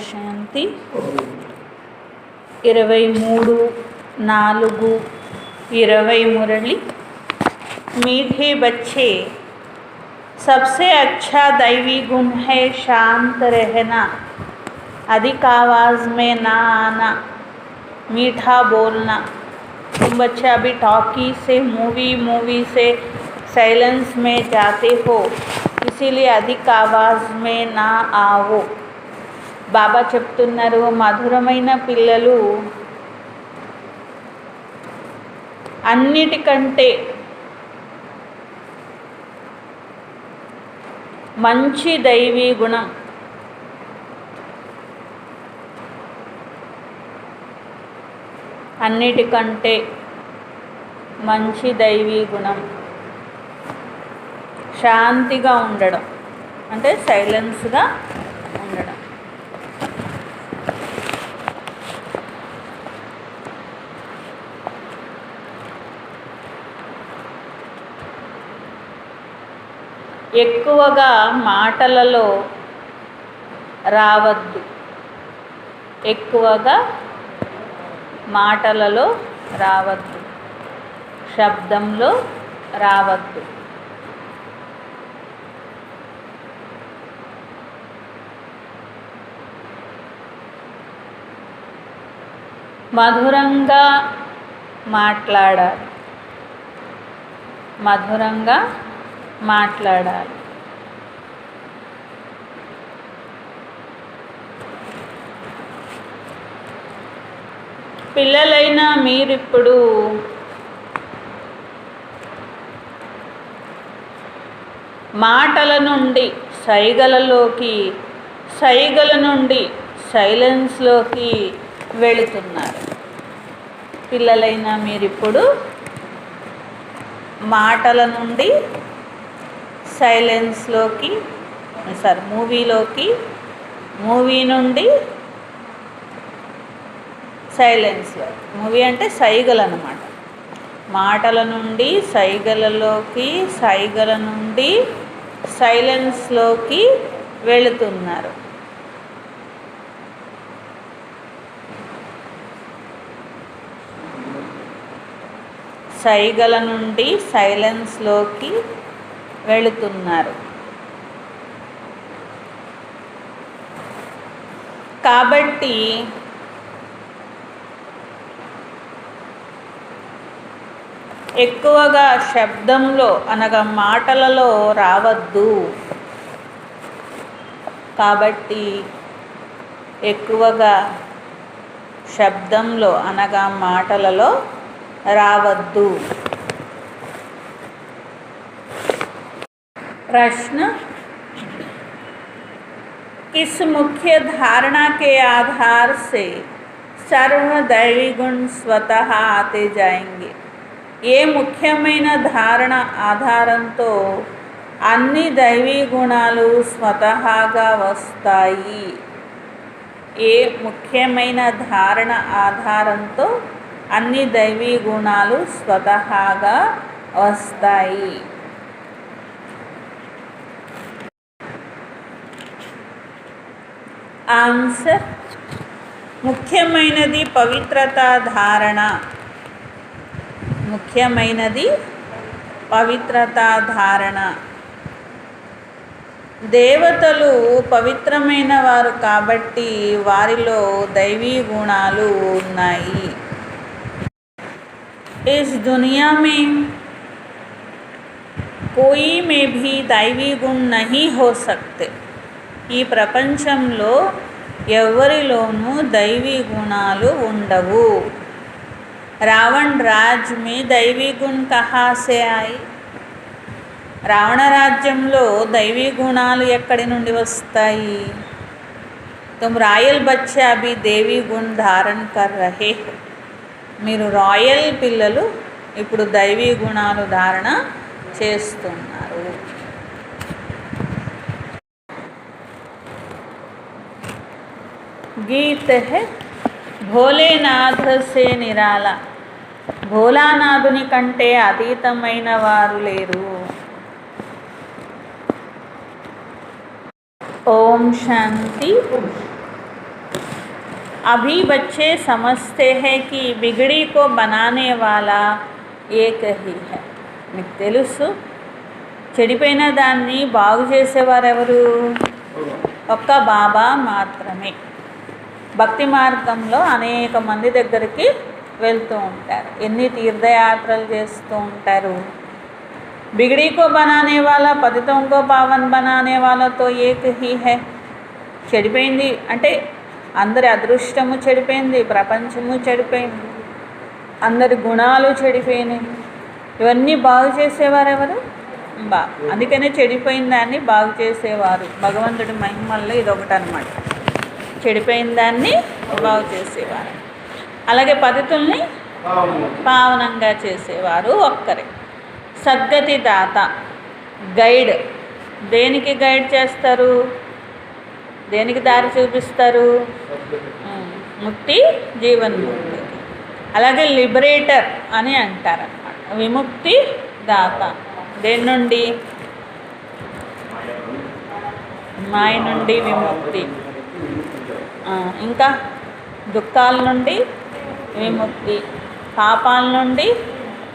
शांति 23/4/20 मुरली। मीठे बच्चे, सबसे अच्छा दैवी गुण है शांत रहना, अधिक आवाज़ में ना आना, मीठा बोलना। तुम बच्चे अभी टॉकी से मूवी से साइलेंस में जाते हो, इसीलिए अधिक आवाज़ में ना आओ। బాబా చెప్తున్నారు, మధురమైన పిల్లలు అన్నిటికంటే మంచి దైవీ గుణం అన్నిటికంటే మంచి దైవీ గుణం శాంతిగా ఉండడం, అంటే సైలెన్స్గా ఉండడం. ఎక్కువగా మాటలలో రావద్దు, ఎక్కువగా మాటలలో రావద్దు, శబ్దంలో రావద్దు. మధురంగా మాట్లాడాలి, మధురంగా మాట్లాడాలి. పిల్లలైనా మీరిప్పుడు మాటల నుండి సైగలలోకి, సైగల నుండి సైలెన్స్లోకి వెళుతున్నారు. పిల్లలైనా మీరిప్పుడు మాటల నుండి సైలెన్స్లోకి, మూవీలోకి, మూవీ నుండి సైలెన్స్లో. మూవీ అంటే సైగలు అన్నమాట. మాటల నుండి సైగలలోకి, సైగల నుండి సైలెన్స్లోకి వెళుతున్నారు. సైగల నుండి సైలెన్స్లోకి వెళుతున్నారు. కాబట్టి ఎక్కువగా శబ్దంలో అనగా మాటలలో రావద్దు. కాబట్టి ఎక్కువగా శబ్దంలో అనగా మాటలలో రావద్దు. प्रश्न, किस मुख्य धारणा के आधार से सर्व दैवी गुण स्वतः आते जाएंगे? ये ముఖ్యమైన ధారణ ఆధారంతో అన్ని దైవీ గుణాలు స్వతహాగా వస్తాయి. ఏ ముఖ్యమైన ధారణ ఆధారంతో అన్ని దైవీ గుణాలు స్వతహాగా వస్తాయి. ఆన్సర్, ముఖ్యమైనది పవిత్రత ధారణ. ముఖ్యమైనది పవిత్రత ధారణ. దేవతలు పవిత్రమైన వారు కాబట్టి వారిలో దైవీ గుణాలు ఉన్నాయి. इस दुनिया में कोई में भी दैवी गुण नहीं हो सकते. ఈ ప్రపంచంలో ఎవరిలోనూ దైవీ గుణాలు ఉండవు. రావణ్ రాజ్ మే దైవీ గుణ్ కహా సే ఆయ్? రావణ రాజ్యంలో దైవీ గుణాలు ఎక్కడి నుండి వస్తాయి? तुम రాయల్ బచ్చా అభి దేవీ గుణ్ ధారణ కర్ రహే హో. మీరు రాయల్ పిల్లలు ఇప్పుడు దైవీ గుణాలు ధారణ చేస్తున్నారు. గీత హై, భోలేనాథ్ సే నిరాలా. భోలానాథుని కంటే అతీతమైన వారు లేరు. ఓం శాంతి. अभी बच्चे समझते हैं कि बिगड़ी को बनाने वाला एक ही है. మీకు తెలుసు చెడిపోయిన దాన్ని బాగు చేసేవారు ఎవరు? ఒక్క బాబా మాత్రమే. భక్తి మార్గంలో అనేక మంది దగ్గరికి వెళ్తూ ఉంటారు, ఎన్ని తీర్థయాత్రలు చేస్తూ ఉంటారు. बिगड़ी को बनाने वाला पतितों को पावन बनाने वाला तो एक ही है. చెడిపోయింది అంటే అందరి అదృష్టము చెడిపోయింది, ప్రపంచము చెడిపోయింది, అందరి గుణాలు చెడిపోయినాయి. ఇవన్నీ బాగు చేసేవారు ఎవరు? బాబా. అందుకనే చెడిపోయిన దాన్ని బాగు చేసేవారు. భగవంతుడి మహిమల్లో ఇదొకటి అన్నమాట. చెడిపోయిన దాన్ని బాగు చేసేవారు. అలాగే పతితుల్ని పావనంగా చేసేవారు ఒక్కరే. సద్గతి దాత, గైడ్. దేనికి గైడ్ చేస్తారు? దేనికి దారి చూపిస్తారు? ముక్తి, జీవన్ముక్తి. అలాగే లిబరేటర్ అని అంటారన్నమాట. విముక్తి దాత. దేని నుండి? మాయ నుండి విముక్తి, ఇంకా దుఃఖాల నుండి విముక్తి, పాపాల నుండి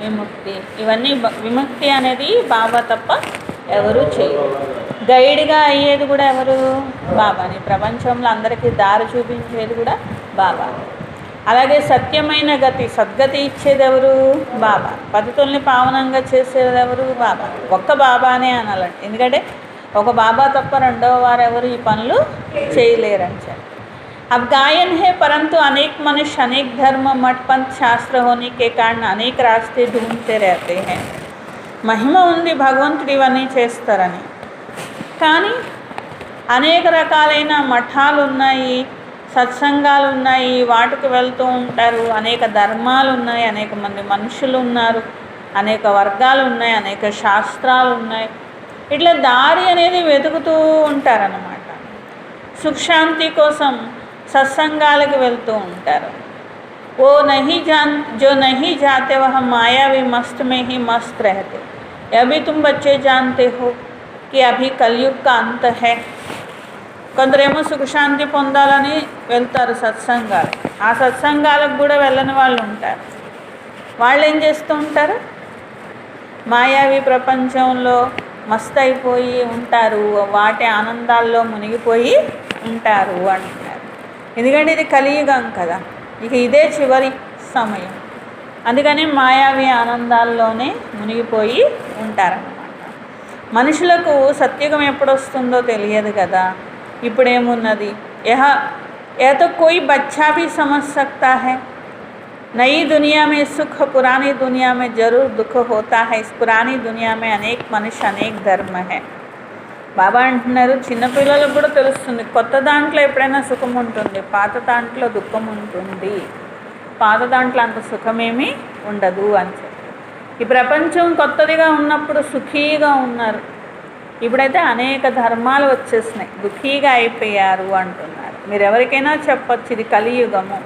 విముక్తి. ఇవన్నీ విముక్తి అనేది బాబా తప్ప ఎవరు చేయరు. గైడ్గా అయ్యేది కూడా ఎవరు? బాబాని. ప్రపంచంలో అందరికీ దారి చూపించేది కూడా బాబా. అలాగే సత్యమైన గతి, సద్గతి ఇచ్చేది ఎవరు? బాబా. పతితుల్ని పావనంగా చేసేది ఎవరు? బాబా. ఒక్క బాబానే అనాలండి, ఎందుకంటే ఒక బాబా తప్ప రెండవ వారు ఎవరు ఈ పనులు చేయలేరని చెప్పి. अब गायन है, परंतु अनेक मनुष्य अनेक धर्म मठ पंथ शास्त्र होने के कारण अनेक रास्ते ढूंढते रहते हैं. మహిమ ఉంది భగవంతుడు ఇవన్నీ చేస్తారని, కానీ అనేక రకాలైన మఠాలు ఉన్నాయి, సత్సంగాలు ఉన్నాయి, వాటికి వెళ్తూ ఉంటారు. అనేక ధర్మాలు ఉన్నాయి, అనేక మంది మనుషులు ఉన్నారు, అనేక వర్గాలు ఉన్నాయి, అనేక శాస్త్రాలు ఉన్నాయి. ఇట్లా దారి అనేది వెతుకుతూ ఉంటారన్నమాట. సుఖశాంతి కోసం సత్సంగాలకు వెళ్తూ ఉంటారు. वो नहीं जान जो नहीं जाते वह मायावी मस्त में ही मस्त रहते. अभी तुम बच्चे जानते हो कि अभी कलयुग का अंत है. కొందరేమో సుఖశాంతి పొందాలని వెళ్తారు సత్సంగాలు. ఆ సత్సంగాలకు కూడా వెళ్ళని వాళ్ళు ఉంటారు. వాళ్ళు ఏం చేస్తూ ఉంటారు? మాయావి ప్రపంచంలో మస్త్ అయిపోయి ఉంటారు, వాటి ఆనందాల్లో మునిగిపోయి ఉంటారు అంటున్నారు. ఎందుకంటే ఇది కలియుగం కదా, ఇక ఇదే చివరి సమయం. అందుకని మాయావి ఆనందాల్లోనే మునిగిపోయి ఉంటారన్నమాట. మనుషులకు సత్యుగం ఎప్పుడొస్తుందో తెలియదు కదా. ఇప్పుడేమున్నది? यह तो कोई बच्चा भी समझ सकता है. नई दुनिया में सुख, पुरानी दुनिया में जरूर दुख होता है. इस पुरानी दुनिया में अनेक मनुष्य अनेक धर्म है. బాబా అంటున్నారు, చిన్నపిల్లలకు కూడా తెలుస్తుంది, కొత్త దాంట్లో ఎప్పుడైనా సుఖం ఉంటుంది, పాత దాంట్లో దుఃఖం ఉంటుంది, పాత దాంట్లో అంత సుఖమేమీ ఉండదు అని చెప్పి. ఈ ప్రపంచం కొత్తదిగా ఉన్నప్పుడు సుఖీగా ఉన్నారు, ఇప్పుడైతే అనేక ధర్మాలు వచ్చేసినాయి, దుఃఖీగా అయిపోయారు అంటున్నారు. మీరు ఎవరికైనా చెప్పచ్చు, ఇది కలియుగము.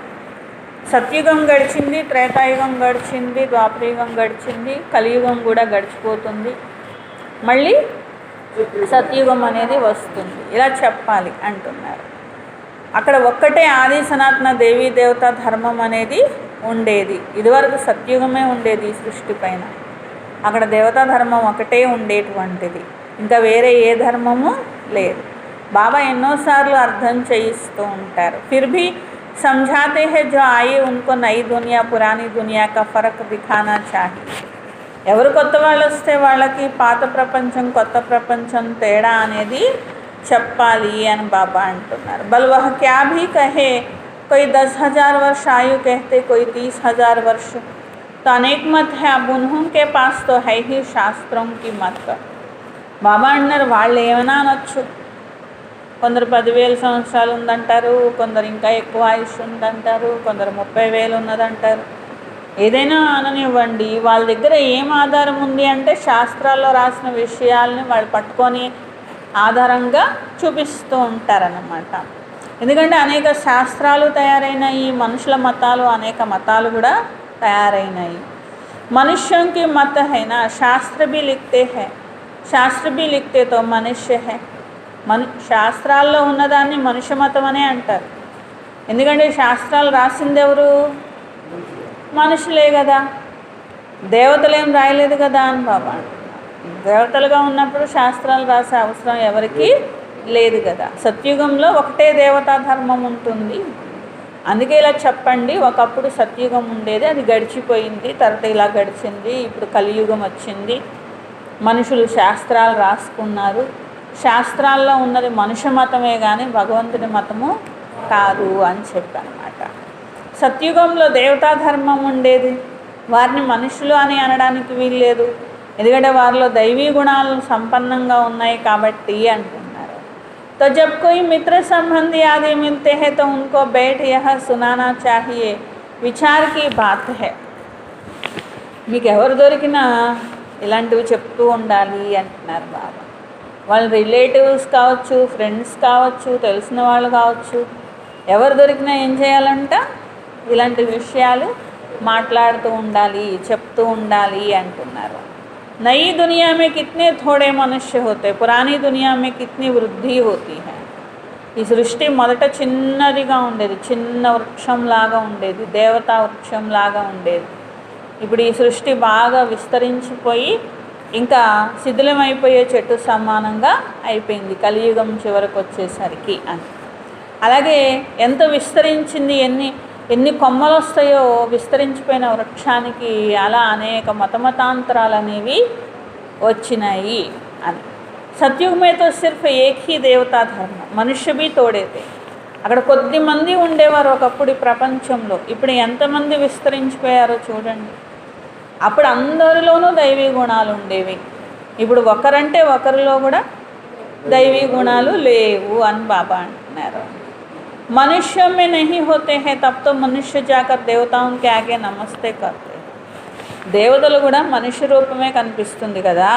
సత్యుగం గడిచింది, త్రేతాయుగం గడిచింది, ద్వాపరయుగం గడిచింది, కలియుగం కూడా గడిచిపోతుంది, మళ్ళీ సత్యుగం అనేది వస్తుంది, ఇలా చెప్పాలి అంటున్నారు. అక్కడ ఒక్కటే ఆది సనాతన దేవీ దేవత ధర్మం అనేది ఉండేది. ఇదివరకు సత్యుగమే ఉండేది ఈ సృష్టి పైన. అక్కడ దేవతా ధర్మం ఒకటే ఉండేటువంటిది, ఇంకా వేరే ఏ ధర్మము లేదు. బాబా ఎన్నోసార్లు అర్థం చేయిస్తూ ఉంటారు. ఫిర్ భీ समझाते हैं जो आए उनको नई दुनिया पुरानी दुनिया का फ़र्क दिखाना चाहिए. ఎవరు కొత్త వాళ్ళు వస్తే వాళ్ళకి పాత ప్రపంచం కొత్త ప్రపంచం తేడా అనేది చెప్పాలి అని బాబా అంటున్నారు. బల్ వహ క్యా భీ కహే, कोई 10,000 वर्ष आयु कहते, कोई 30,000 वर्ष, तो अनेक मत है. अब उन्होंने पास तो है ही शास्त्रों की मत. బాబా అన్నారు, వాళ్ళు ఏమైనా అనొచ్చు, కొందరు 10,000 సంవత్సరాలు ఉందంటారు, కొందరు ఇంకా ఎక్కువ ఆయుష్ ఉందంటారు, కొందరు 30,000 ఉన్నదంటారు. ఏదైనా అననివ్వండి, వాళ్ళ దగ్గర ఏం ఆధారం ఉంది అంటే శాస్త్రాల్లో రాసిన విషయాల్ని వాళ్ళు పట్టుకొని ఆధారంగా చూపిస్తూ ఉంటారన్నమాట. ఎందుకంటే అనేక శాస్త్రాలు తయారైనాయి, మనుషుల మతాలు అనేక మతాలు కూడా తయారైనాయి. మనుష్యంకి మత है ना, శాస్త్ర भी लिखते हैं, శాస్త్ర भी लिखते तो मनुष्य है. శాస్త్రాల్లో ఉన్నదాన్ని మనుష్య మతం అనే అంటారు. ఎందుకంటే శాస్త్రాలు రాసింది ఎవరు? మనుషులే కదా, దేవతలేం రాయలేదు కదా అని బాబా అంటున్నారు. దేవతలుగా ఉన్నప్పుడు శాస్త్రాలు రాసే అవసరం ఎవరికి లేదు కదా. సత్యుగంలో ఒకటే దేవతా ధర్మం ఉంటుంది. అందుకే ఇలా చెప్పండి, ఒకప్పుడు సత్యుగం ఉండేది, అది గడిచిపోయింది, తర్వాత ఇలా గడిచింది, ఇప్పుడు కలియుగం వచ్చింది, మనుషులు శాస్త్రాలు రాసుకున్నారు, శాస్త్రాల్లో ఉన్నది మనుష్య మతమే కానీ భగవంతుడి మతము కాదు అని చెప్పనమాట. సత్యుగంలో దేవతా ధర్మం ఉండేది, వారిని మనుషులు అని అనడానికి వీల్లేదు, ఎందుకంటే వారిలో దైవీ గుణాలు సంపన్నంగా ఉన్నాయి కాబట్టి అంటున్నారు. तो जब कोई मित्र संबंधी आदि मिलते हैं तो उनको बैठ यह सुनाना चाहिए, विचार की बात है. మీకు ఎవరు దొరికినా ఇలాంటివి చెప్తూ ఉండాలి అంటున్నారు బాబా. వాళ్ళ రిలేటివ్స్ కావచ్చు, ఫ్రెండ్స్ కావచ్చు, తెలిసిన వాళ్ళు కావచ్చు, ఎవరు దొరికినా ఏం చేయాలంట? ఇలాంటి విషయాలు మాట్లాడుతూ ఉండాలి, చెప్తూ ఉండాలి అంటున్నారు. नई दुनिया में कितने थोड़े मनुष्य होते, पुरानी दुनिया में कितनी वृद्धि होती है. ఈ సృష్టి మొదట చిన్నదిగా ఉండేది, చిన్న వృక్షంలాగా ఉండేది, దేవతా వృక్షంలాగా ఉండేది. ఇప్పుడు ఈ సృష్టి బాగా విస్తరించిపోయి ఇంకా శిథిలమైపోయే చెట్టు సమానంగా అయిపోయింది కలియుగం చివరకు వచ్చేసరికి అని. అలాగే ఎంత విస్తరించింది, ఎన్ని కొమ్మలు వస్తాయో విస్తరించిపోయిన వృక్షానికి అలా అనేక మతమతాంతరాలు అనేవి వచ్చినాయి అని. సత్యుగమేతో సిర్ఫ్ ఏక్ హీ దేవతా ధర్మ, మనుష్య బీ తోడేతే. అక్కడ కొద్ది మంది ఉండేవారు ఒకప్పుడు ఈ ప్రపంచంలో, ఇప్పుడు ఎంతమంది విస్తరించిపోయారో చూడండి. అప్పుడు అందరిలోనూ దైవీ గుణాలు ఉండేవి, ఇప్పుడు ఒకరంటే ఒకరిలో కూడా దైవీ గుణాలు లేవు అని బాబా అంటున్నారు. मनुष्य में नहीं होते हैं तब तो मनुष्य जाकर देवताओं के आगे नमस्ते करते. దేవతలు కూడా మనుష్య రూపమే కనిపిస్తుంది కదా,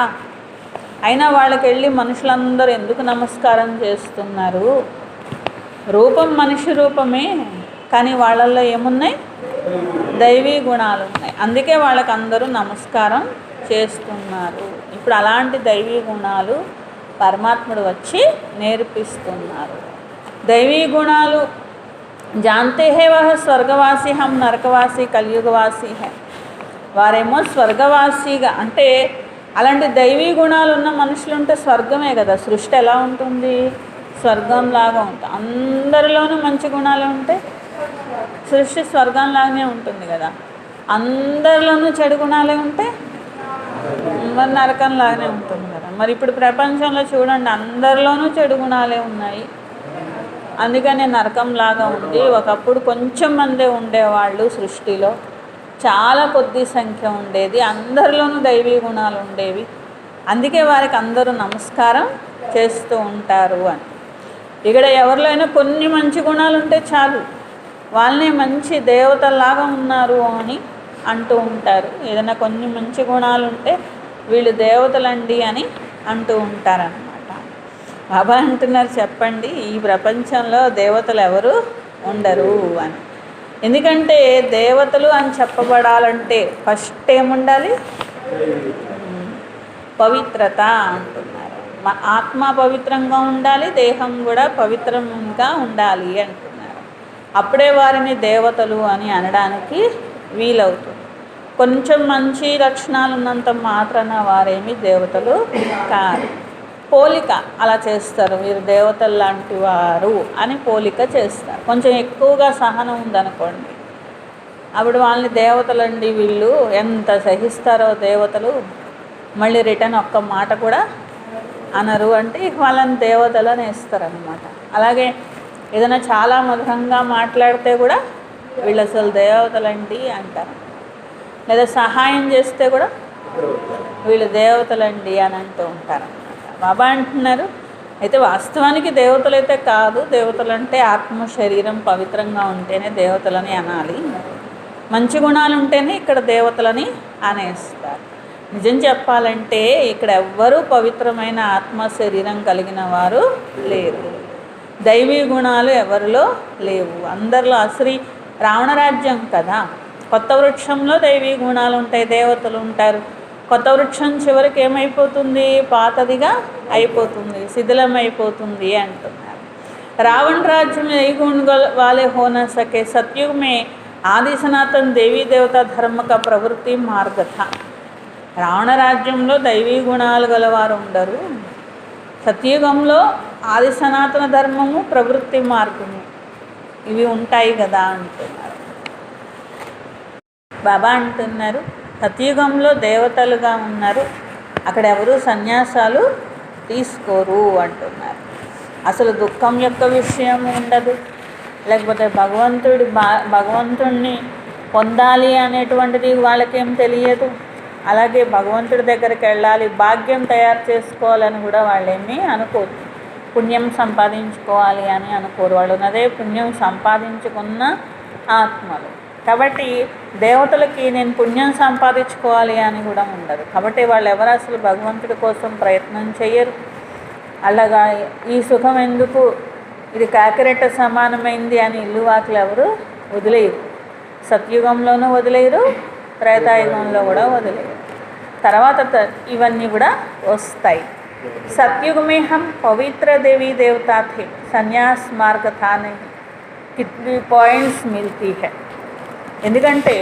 అయినా వాళ్ళకి వెళ్ళి మనుషులందరూ ఎందుకు నమస్కారం చేస్తున్నారు? రూపం మనిషి రూపమే, కానీ వాళ్ళల్లో ఏమున్నాయి? దైవీ గుణాలు ఉన్నాయి, అందుకే వాళ్ళకి అందరూ నమస్కారం చేస్తున్నారు. ఇప్పుడు అలాంటి దైవీ గుణాలు పరమాత్ముడు వచ్చి నేర్పిస్తున్నారు. दैवी गुणालु जानते हैं वह स्वर्गवासी, हम नरकवासी కలియుగవాసి है. వారేమో స్వర్గవాసిగా, అంటే అలాంటి దైవీ గుణాలు ఉన్న మనుషులు ఉంటే స్వర్గమే కదా. సృష్టి ఎలా ఉంటుంది? స్వర్గంలాగా ఉంటుంది. అందరిలోనూ మంచి గుణాలు ఉంటే సృష్టి స్వర్గంలాగానే ఉంటుంది కదా. అందరిలోనూ చెడు గుణాలే ఉంటే మరి నరకంలాగానే ఉంటుంది కదా. మరి ఇప్పుడు ప్రపంచంలో చూడండి, అందరిలోనూ చెడు గుణాలే ఉన్నాయి, అందుకనే నరకంలాగా ఉంది. ఒకప్పుడు కొంచెం మందే ఉండేవాళ్ళు, సృష్టిలో చాలా కొద్ది సంఖ్య ఉండేది, అందరిలోనూ దైవీ గుణాలు ఉండేవి, అందుకే వారికి అందరూ నమస్కారం చేస్తూ ఉంటారు అని. ఇక్కడ ఎవరిలో కొన్ని మంచి గుణాలు ఉంటే చాలు, వాళ్ళనే మంచి దేవతల్లాగా ఉన్నారు అని అంటూ ఉంటారు. ఏదైనా కొన్ని మంచి గుణాలు ఉంటే వీళ్ళు దేవతలండి అని అంటూ ఉంటారన్నమాట. బాబా అంటున్నారు, చెప్పండి ఈ ప్రపంచంలో దేవతలు ఎవరు ఉండరు అని. ఎందుకంటే దేవతలు అని చెప్పబడాలంటే ఫస్ట్ ఏముండాలి? పవిత్రత అంటున్నారు. ఆత్మ పవిత్రంగా ఉండాలి, దేహం కూడా పవిత్రంగా ఉండాలి అంటున్నారు. అప్పుడే వారిని దేవతలు అని అనడానికి వీలవుతుంది. కొంచెం మంచి లక్షణాలు ఉన్నంత మాత్రాన వారేమి దేవతలు కాదు. పోలిక అలా చేస్తారు, వీరు దేవతలు లాంటి వారు అని పోలిక చేస్తారు. కొంచెం ఎక్కువగా సహనం ఉందనుకోండి, అప్పుడు వాళ్ళని దేవతలండి వీళ్ళు ఎంత సహిస్తారో దేవతలు, మళ్ళీ రిటర్న్ ఒక్క మాట కూడా అనరు అంటే వాళ్ళని దేవతలు అని వేస్తారనమాట. అలాగే ఏదైనా చాలా మధురంగా మాట్లాడితే కూడా వీళ్ళు అసలు దేవతలండి అంటారు. లేదా సహాయం చేస్తే కూడా వీళ్ళు దేవతలండి అని అంటూ ఉంటారు. బాబా అంటున్నారు, అయితే వాస్తవానికి దేవతలైతే కాదు, దేవతలంటే ఆత్మ శరీరం పవిత్రంగా ఉంటేనే దేవతలని అనాలి, మంచి గుణాలు ఉంటేనే ఇక్కడ దేవతలని అనేస్తారు. నిజం చెప్పాలంటే ఇక్కడ ఎవ్వరూ పవిత్రమైన ఆత్మ శరీరం కలిగిన వారు లేరు, దైవీ గుణాలు ఎవరిలో లేవు. అందరిలో అసలు రావణ రాజ్యం కదా, కొత్త వృక్షంలో దైవీ గుణాలు ఉంటాయి, దేవతలు ఉంటారు. కొత్త వృక్షం చివరికి ఏమైపోతుంది? పాతదిగా అయిపోతుంది, శిథిలం అయిపోతుంది అంటున్నారు. रावण राज्य में यही गुण वाले हो न सके। सतयुग में आदि सनातन देवी देवता धर्म का प्रवृत्ति मार्ग था। రావణ రాజ్యంలో దైవీ గుణాలు గలవారు ఉండరు. సత్యుగంలో ఆది సనాతన ధర్మము ప్రవృత్తి మార్గము ఇవి ఉంటాయి కదా అంటున్నారు. బాబా అంటున్నారు సత్యుగంలో దేవతలుగా ఉన్నారు, అక్కడ ఎవరు సన్యాసాలు తీసుకోరు అంటున్నారు. అసలు దుఃఖం యొక్క విషయం ఉండదు, లేకపోతే భగవంతుడిని పొందాలి అనేటువంటిది వాళ్ళకేం తెలియదు. అలాగే భగవంతుడి దగ్గరికి వెళ్ళాలి, భాగ్యం తయారు చేసుకోవాలని కూడా వాళ్ళేమీ అనుకోరు. పుణ్యం సంపాదించుకోవాలి అని అనుకోరు. వాళ్ళు ఉన్నదే పుణ్యం సంపాదించుకున్న ఆత్మలు కాబట్టి దేవతలకి నేను పుణ్యం సంపాదించుకోవాలి అని కూడా ఉండదు. కాబట్టి వాళ్ళు ఎవరు అసలు భగవంతుడి కోసం ప్రయత్నం చేయరు. అలాగా ఈ సుఖం ఎందుకు, ఇది కాకిరెట్ట సమానమైంది అని ఇల్లు వాకిలు ఎవరు వదిలేయరు. సత్యుగంలోనూ వదిలేయరు, త్రేతాయుగంలో కూడా వదిలేయరు. తర్వాత ఇవన్నీ కూడా వస్తాయి. सतयुग में हम पवित्र देवी देवता थे, సన్యాస్ మార్గ था नहीं, कितनी పాయింట్స్ మిల్తీ है. ఎందుకంటే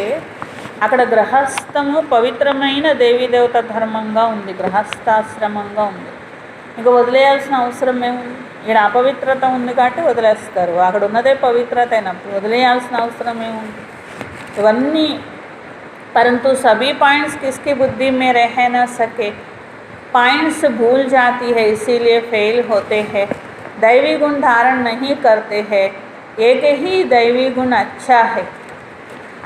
అక్కడ గృహస్థము పవిత్రమైన దేవీ దేవత ధర్మంగా ఉంది, గృహస్థాశ్రమంగా ఉంది. ఇంకా వదిలేయాల్సిన అవసరం ఏముంది? ఇక్కడ అపవిత్రత ఉంది కాబట్టి వదిలేస్తారు. అక్కడ ఉన్నదే పవిత్రత అయినప్పుడు వదిలేయాల్సిన అవసరం ఏముంది? ఇవన్నీ परंतु सभी पॉइंट्स किसकी बुद्धि में रह न सके, पॉइंट्स भूल जाती है, इसीलिए फेल होते हैं, दैवी गुण धारण नहीं करते हैं. एक ही दैवी गुण अच्छा है.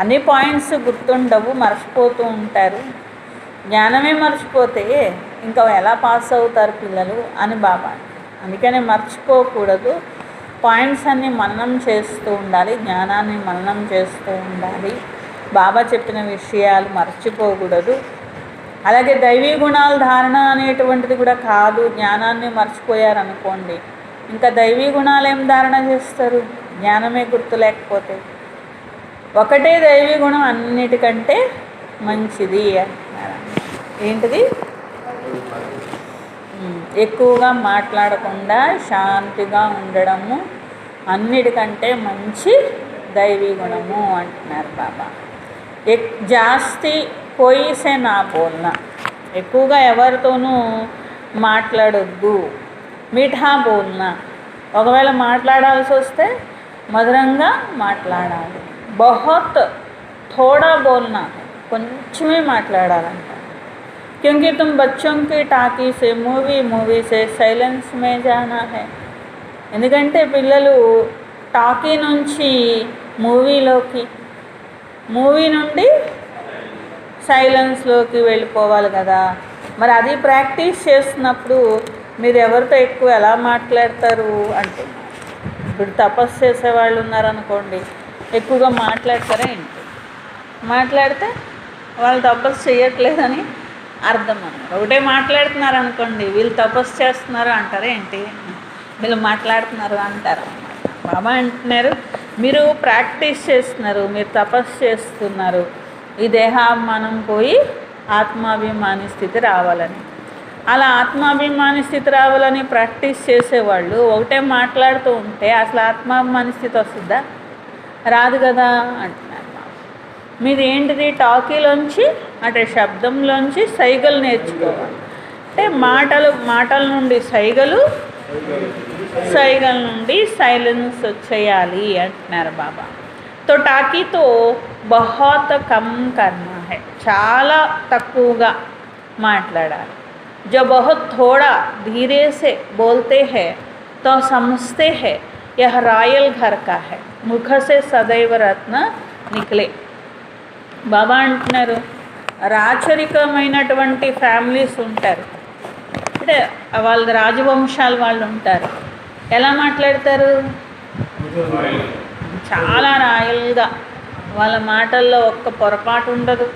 అన్ని పాయింట్స్ గుర్తుండవు, మర్చిపోతూ ఉంటారు. జ్ఞానమే మర్చిపోతే ఇంకా ఎలా పాస్ అవుతారు పిల్లలు అని బాబా. అందుకనే మర్చిపోకూడదు, పాయింట్స్ అన్నీ మననం చేస్తూ ఉండాలి, జ్ఞానాన్ని మననం చేస్తూ ఉండాలి. బాబా చెప్పిన విషయాలు మర్చిపోకూడదు. అలాగే దైవీ గుణాల ధారణ అనేటువంటిది కూడా కాదు. జ్ఞానాన్ని మర్చిపోయారనుకోండి, ఇంకా దైవీ గుణాలు ఏం ధారణ చేస్తారు? జ్ఞానమే గుర్తు లేకపోతే. ఒకటే దైవీ గుణం అన్నిటికంటే మంచిది అంటున్నారు. ఏంటిది? ఎక్కువగా మాట్లాడకుండా శాంతిగా ఉండడము అన్నిటికంటే మంచి దైవీ గుణము అంటున్నారు బాబా. జాస్తి కోయిసే నా బోల్నా, ఎక్కువగా ఎవరితోనూ మాట్లాడొద్దు. మీఠా బోల్నా, ఒకవేళ మాట్లాడాల్సి వస్తే మధురంగా మాట్లాడాలి. బహుత్ థోడా బోల్నా, కొంచెమే మాట్లాడాలంట. क्योंकि तुम बच्चों की टाकी से मूवी से సైలెన్స్ మే జానా హై. ఎందుకంటే పిల్లలు టాకీ నుంచి మూవీలోకి, మూవీ నుండి సైలెన్స్లోకి వెళ్ళిపోవాలి కదా. మరి అది ప్రాక్టీస్ చేస్తున్నప్పుడు మీరు ఎవరితో ఎక్కువ ఎలా మాట్లాడతారు అంటున్నారు. ఇప్పుడు తపస్సు చేసేవాళ్ళు ఉన్నారనుకోండి, ఎక్కువగా మాట్లాడతారా ఏంటి? మాట్లాడితే వాళ్ళు తపస్సు చేయట్లేదని అర్థం అన్నమాట. ఒకటే మాట్లాడుతున్నారు అనుకోండి, వీళ్ళు తపస్సు చేస్తున్నారు అంటారా ఏంటి? వీళ్ళు మాట్లాడుతున్నారు అంటారు అన్నమాట. బాబా అంటున్నారు మీరు ప్రాక్టీస్ చేస్తున్నారు, మీరు తపస్సు చేస్తున్నారు, ఈ దేహాభిమానం పోయి ఆత్మాభిమాని స్థితి రావాలని. అలా ఆత్మాభిమాని స్థితి రావాలని ప్రాక్టీస్ చేసేవాళ్ళు ఒకటే మాట్లాడుతూ ఉంటే అసలు ఆత్మాభిమాని స్థితి వస్తుందా? రాదు కదా అంటున్నారు. మీది ఏంటిది? టాకీలోంచి అంటే శబ్దంలోంచి సైగలు నేర్చుకోవాలి. అంటే మాటల నుండి సైగల నుండి సైలెన్స్ వచ్చేయాలి అంటున్నారు బాబా. తో టాకీతో బహుత్ కమ్ కర్నా హై, చాలా తక్కువగా మాట్లాడాలి. जो बहुत थोड़ा धीरे से बोलते हैं तो समझते हैं यह रॉयल घर का है, मुख से सदैव रत्न निकले. బాబా అంటున్నారు రాచరికమైనటువంటి ఫ్యామిలీస్ ఉంటారు, అంటే వాళ్ళ రాజవంశాలు వాళ్ళు ఉంటారు. ఎలా మాట్లాడతారు? చాలా రాయల్గా, వాళ్ళ మాటల్లో ఒక్క పొరపాటు ఉండదు,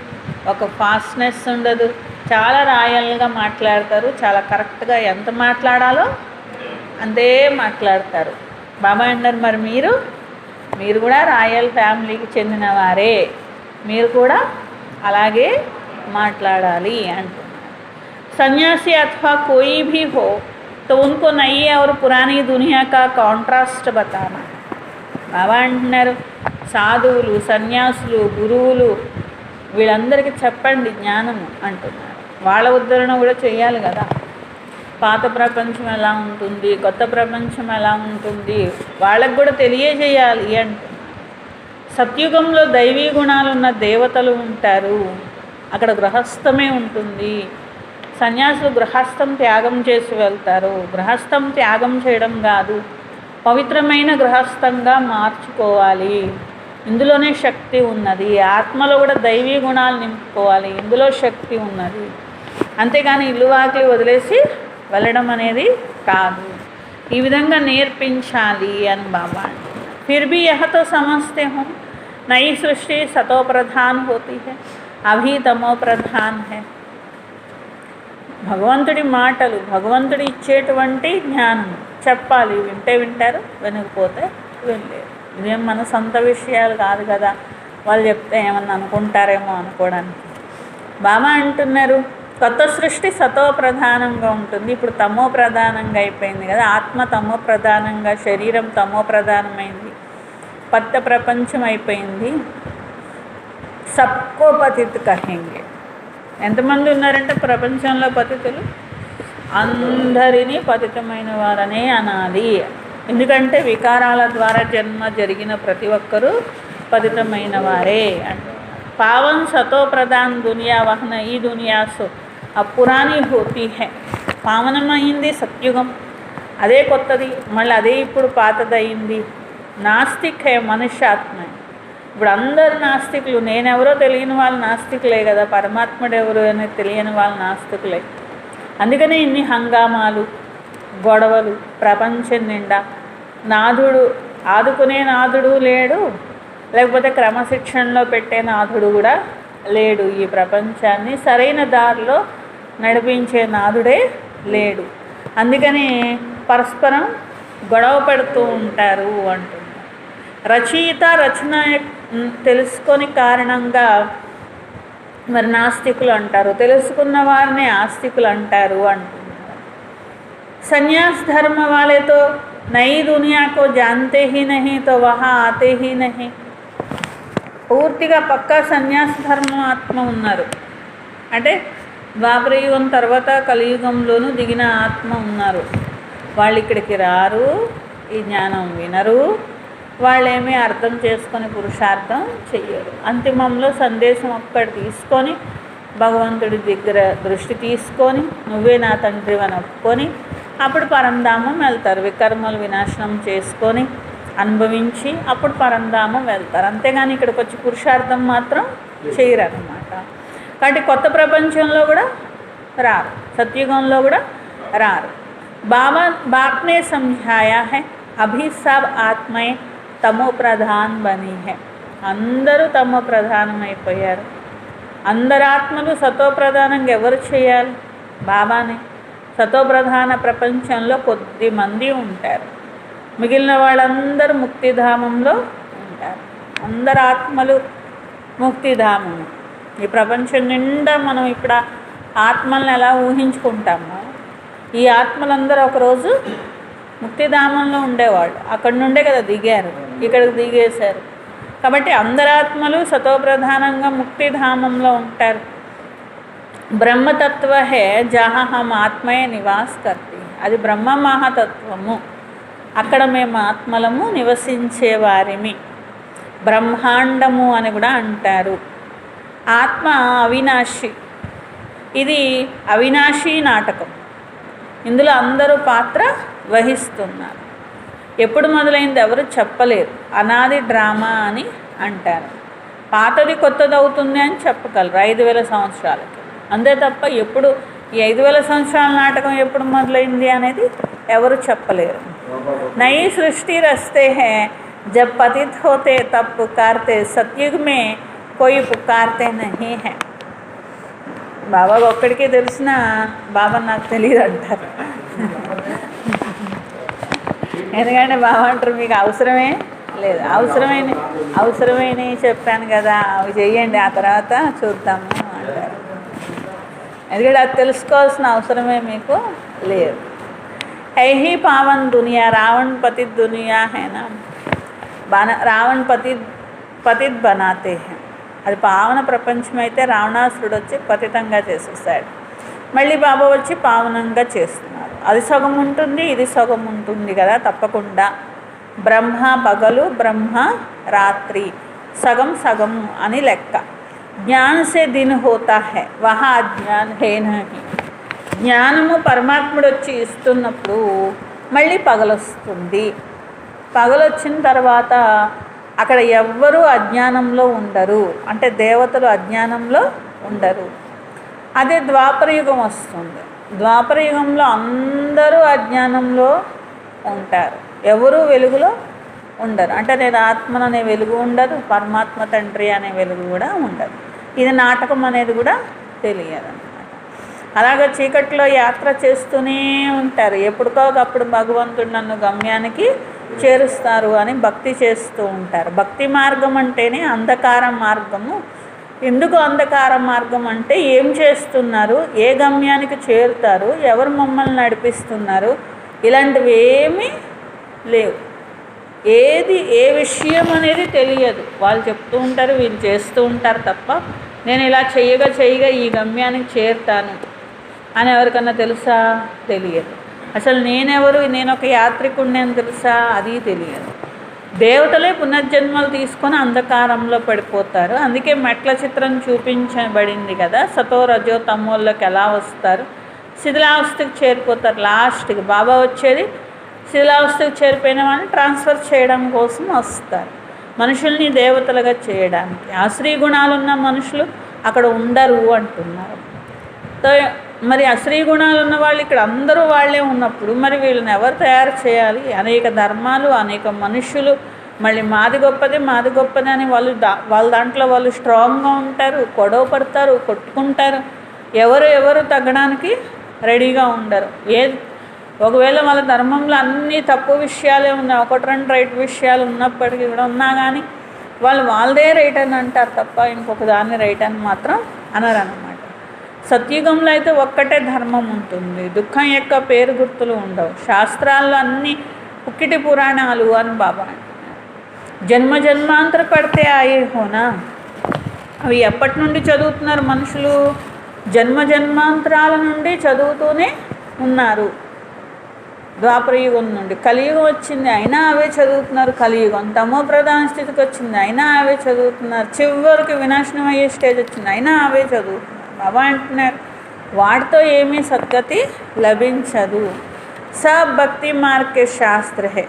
ఒక ఫాస్ట్నెస్ ఉండదు, చాలా రాయల్గా మాట్లాడతారు. చాలా కరెక్ట్గా ఎంత మాట్లాడాలో అంతే మాట్లాడతారు. బాబా అంటారు మరి మీరు కూడా రాయల్ ఫ్యామిలీకి చెందినవారే, మీరు కూడా అలాగే మాట్లాడాలి అంటున్నారు. సన్యాసి అథవా కోయి భీ హో तो उनको नई और पुरानी दुनिया का కాంట్రాస్ట్ बताना. బాబా అంటున్నారు సాధువులు, సన్యాసులు, గురువులు వీళ్ళందరికీ చెప్పండి జ్ఞానము అంటున్నారు. వాళ్ళ ఉద్ధరణ కూడా చేయాలి కదా. పాత ప్రపంచం ఎలా ఉంటుంది, కొత్త ప్రపంచం ఎలా ఉంటుంది, వాళ్ళకు కూడా తెలియజేయాలి అంటున్నారు. సత్యుగంలో దైవీ గుణాలు ఉన్న దేవతలు ఉంటారు, అక్కడ గృహస్థమే ఉంటుంది. సన్యాసులు గృహస్థం త్యాగం చేసి వెళ్తారు. గృహస్థం త్యాగం చేయడం కాదు, పవిత్రమైన గృహస్థంగా మార్చుకోవాలి. ఇందులోనే శక్తి ఉన్నది. ఆత్మలో కూడా దైవీ గుణాలు నింపుకోవాలి, ఇందులో శక్తి ఉన్నది. అంతేగాని ఇల్లు వాకిలి వదిలేసి వెళ్ళడం అనేది కాదు. ఈ విధంగా నేర్పించాలి అని బాబా అంటున్నారు. ఫిర్ భీ యహ తో సమజ్తే హో నई సృష్టి సతో ప్రధాన్ హోతీ హై, అభి తమో ప్రధాన్ హై. భగవంతుడి మాటలు, భగవంతుడి ఇచ్చేటువంటి జ్ఞానం చెప్పాలి. వింటే వింటారు, వినకపోతే వెళ్ళలేరు. ఇదేం మన సొంత విషయాలు కాదు కదా, వాళ్ళు చెప్తే ఏమన్నా అనుకుంటారేమో అనుకోవడానికి. బాబా అంటున్నారు కొత్త సృష్టి సతో ప్రధానంగా ఉంటుంది. ఇప్పుడు తమో ప్రధానంగా అయిపోయింది కదా, ఆత్మ తమో ప్రధానంగా, శరీరం తమో ప్రధానమైంది, కొత్త ప్రపంచం అయిపోయింది. సబ్కో పతిత్ కహెంగే. ఎంతమంది ఉన్నారంటే ప్రపంచంలో పతితులు? అందరినీ పతితమైన వారనే అనాలి. ఎందుకంటే వికారాల ద్వారా జన్మ జరిగిన ప్రతి ఒక్కరూ పతితమైన వారే అంటే. పావన్ సతో ప్రధాన్ దునియా వహన ఈ దునియా సో అపురాని హోతీ హై. పావనమైంది సత్యుగం, అదే కొత్తది, మళ్ళీ అదే ఇప్పుడు పాతదయింది. నాస్తిక్ హే మనుష్యాత్మ. ఇప్పుడు అందరు నాస్తికులు. నేనెవరో తెలియని వాళ్ళు నాస్తికులే కదా, పరమాత్ముడు ఎవరు అనేది తెలియని వాళ్ళు నాస్తికులే. అందుకనే ఇన్ని హంగామాలు, గొడవలు ప్రపంచం నిండా. నాథుడు, ఆదుకునే నాథుడు లేడు, లేకపోతే క్రమశిక్షణలో పెట్టే నాథుడు కూడా లేడు. ఈ ప్రపంచాన్ని సరైన దారిలో నడిపించే నాథుడే లేడు. అందుకని పరస్పరం గొడవ పెడుతూ ఉంటారు అంటున్నారు. రచయిత రచన తెలుసుకొని కారణంగా మరి నాస్తికులు అంటారు, తెలుసుకున్న వారిని ఆస్తికులు అంటారు అంటున్నారు. సన్యాస్ ధర్మ వాలే తో నई दुनिया को जानते ही नहीं तो वहाँ आते ही नहीं. పూర్తిగా పక్కా సన్యాస ధర్మం ఆత్మ ఉన్నారు అంటే ద్వాపరయుగం తర్వాత కలియుగంలోనూ దిగిన ఆత్మ ఉన్నారు. వాళ్ళు ఇక్కడికి రారు, ఈ జ్ఞానం వినరు, వాళ్ళేమీ అర్థం చేసుకొని పురుషార్థం చెయ్యరు. అంతిమంలో సందేశం ఒక్కటి తీసుకొని భగవంతుడి దగ్గర దృష్టి తీసుకొని నువ్వే నా తండ్రి అని ఒప్పుకొని అప్పుడు పరంధామం వెళ్తారు. వికర్మలు వినాశనం చేసుకొని అనుభవించి అప్పుడు పరంధామం వెళ్తారు. అంతేగాని ఇక్కడికి వచ్చి పురుషార్థం మాత్రం చేయరన్నమాట. కాబట్టి కొత్త ప్రపంచంలో కూడా రారు, సత్యుగంలో కూడా రారు. బాప్నే సమझाया है अभी सब आत्माएं తమో ప్రధాన్ బనీ హై. అందరూ తమో ప్రధానమైపోయారు. అందరు ఆత్మలు సతో ప్రధానంగా ఎవరు చేయాలి? బాబానే. సతో ప్రధాన ప్రపంచంలో కొద్ది మంది ఉంటారు, మిగిలిన వాళ్ళందరూ ముక్తిధామంలో ఉంటారు. అందరు ఆత్మలు ముక్తిధామము. ఈ ప్రపంచం నిండా మనం ఇప్పుడు ఆత్మలను ఎలా ఊహించుకుంటామో, ఈ ఆత్మలందరూ ఒకరోజు ముక్తిధామంలో ఉండేవాళ్ళు. అక్కడి నుండే కదా దిగారు, ఇక్కడికి దిగేశారు. కాబట్టి అందరాత్మలు సతో ప్రధానంగా ముక్తిధామంలో ఉంటారు. బ్రహ్మతత్వ హే జహా హమ్ ఆత్మయే నివాస్ కర్తి. అది బ్రహ్మ మహాతత్వము, అక్కడ మేము ఆత్మలము నివసించేవారిమి. బ్రహ్మాండము అని కూడా అంటారు. ఆత్మ అవినాశి. ఇది అవినాశి నాటకం. ఇందులో అందరూ పాత్ర వహిస్తున్నారు. ఎప్పుడు మొదలైంది ఎవరు చెప్పలేరు. అనాది డ్రామా అని అంటారు. పాతది కొత్తది అవుతుంది అని చెప్పగలరు 5000 సంవత్సరాలకి. అంతే తప్ప ఎప్పుడు ఈ 5000 సంవత్సరాల నాటకం ఎప్పుడు మొదలైంది అనేది ఎవరు చెప్పలేరు. నई సృష్టి రస్తే హే జబ్ పతిత్ హోతే తబ్ పుకార్తే సత్యుగ్ మే కోయి పుకార్తే నహీ హై. బాబా ఒక్కడికే తెలిసిన బాబా నాకు తెలియదు అంటారు. ఎందుకంటే బాబా అంటారు మీకు అవసరమే లేదు, అవసరమైనవి చెప్పాను కదా అవి చెయ్యండి, ఆ తర్వాత చూద్దాము అంటారు. ఎందుకంటే అది తెలుసుకోవాల్సిన అవసరమే మీకు లేదు. है ही पावन दुनिया, रावण पतित दुनिया है ना, రావణ్ పతిత్ బనాతే హై. అది పావన ప్రపంచం అయితే రావణాసురుడు వచ్చి పతితంగా చేసేసాడు. మళ్ళీ బాబా వచ్చి పావనంగా చేస్తున్నారు. అది సగం ఉంటుంది, ఇది సగం ఉంటుంది కదా తప్పకుండా. బ్రహ్మ పగలు, బ్రహ్మ రాత్రి, సగం సగం అని లెక్క. జ్ఞాన్ సే దిన్ హోతా హై, వహా అజ్ఞాన్ హే నహీ. జ్ఞానము పరమాత్ముడు వచ్చి ఇస్తున్నప్పుడు మళ్ళీ పగలొస్తుంది. పగలొచ్చిన తర్వాత అక్కడ ఎవ్వరూ అజ్ఞానంలో ఉండరు, అంటే దేవతలు అజ్ఞానంలో ఉండరు. అదే ద్వాపరయుగం వస్తుంది. ద్వాపరయుగంలో అందరూ అజ్ఞానంలో ఉంటారు, ఎవరూ వెలుగులో ఉండరు. అంటే నేను ఆత్మననే వెలుగు ఉండదు, పరమాత్మ తండ్రి అనే వెలుగు కూడా ఉండదు. ఇది నాటకం అనేది కూడా తెలియదు అన్నమాట. అలాగే చీకట్లో యాత్ర చేస్తూనే ఉంటారు. ఎప్పటికోకప్పుడు భగవంతుడు నన్ను గమ్యానికి చేరుస్తారు అని భక్తి చేస్తూ ఉంటారు. భక్తి మార్గం అంటేనే అంధకార మార్గము. ఎందుకు అంధకార మార్గం అంటే ఏం చేస్తున్నారు, ఏ గమ్యానికి చేరుతారు, ఎవరు మమ్మల్ని నడిపిస్తున్నారు, ఇలాంటివి ఏమీ లేవు. ఏది ఏ విషయం అనేది తెలియదు. వాళ్ళు చెప్తూ ఉంటారు, వీళ్ళు చేస్తూ ఉంటారు తప్ప నేను ఇలా చేయగా ఈ గమ్యానికి చేరుతాను అని ఎవరికన్నా తెలుసా? తెలియదు. అసలు నేనెవరు, నేను ఒక యాత్రికుడిని అని తెలుసా? అది తెలియదు. దేవతలే పునర్జన్మలు తీసుకొని అంధకారంలో పడిపోతారు. అందుకే మెట్ల చిత్రం చూపించబడింది కదా, సతో రజో తమోల్లోకి ఎలా వస్తారు, శిథిలావస్థకి చేరిపోతారు. లాస్ట్కి బాబా వచ్చేది శిథిలావస్థకి చేరిపోయిన వాళ్ళని ట్రాన్స్ఫర్ చేయడం కోసం వస్తారు, మనుషుల్ని దేవతలుగా చేయడానికి. అశ్రీ గుణాలున్న మనుషులు అక్కడ ఉండరు అంటున్నారు. మరి అశ్రీ గుణాలు ఉన్న వాళ్ళు ఇక్కడ అందరూ వాళ్ళే ఉన్నప్పుడు మరి వీళ్ళని ఎవరు తయారు చేయాలి? అనేక ధర్మాలు, అనేక మనుషులు, మళ్ళీ మాది గొప్పది అని వాళ్ళ దాంట్లో వాళ్ళు స్ట్రాంగ్గా ఉంటారు, గొడవ పడతారు, కొట్టుకుంటారు. ఎవరు తగ్గడానికి రెడీగా ఉండరు. ఒకవేళ వాళ్ళ ధర్మంలో అన్నీ తప్పు విషయాలే ఉన్నాయి, ఒకటి రెండు రైట్ విషయాలు ఉన్నప్పటికీ కూడా ఉన్నా కానీ వాళ్ళదే రైట్ అని అంటారు తప్ప ఇంకొక దాన్ని రైట్ అని మాత్రం అనరన్నమాట. సత్యుగంలో అయితే ఒక్కటే ధర్మం ఉంటుంది, దుఃఖం యొక్క పేరు గుర్తులు ఉండవు. శాస్త్రాల్లో అన్నీ పుక్కిటి పురాణాలు అని బాబా అంటున్నారు. జన్మాంతర పడితే ఆయే హోనా, అవి ఎప్పటి నుండి చదువుతున్నారు మనుషులు? జన్మాంతరాల నుండి చదువుతూనే ఉన్నారు. ద్వాపరయుగం నుండి కలియుగం వచ్చింది, అయినా అవే చదువుతున్నారు. కలియుగం తమో ప్రధాన స్థితికి వచ్చింది, అయినా అవే చదువుతున్నారు. చివరికి వినాశనం అయ్యే స్టేజ్ వచ్చింది, అయినా అవే చదువుతున్నారు. బాబా అంటున్నారు వాటితో ఏమీ సద్గతి లభించదు. సబ్ భక్తి మార్గే శాస్త్రే,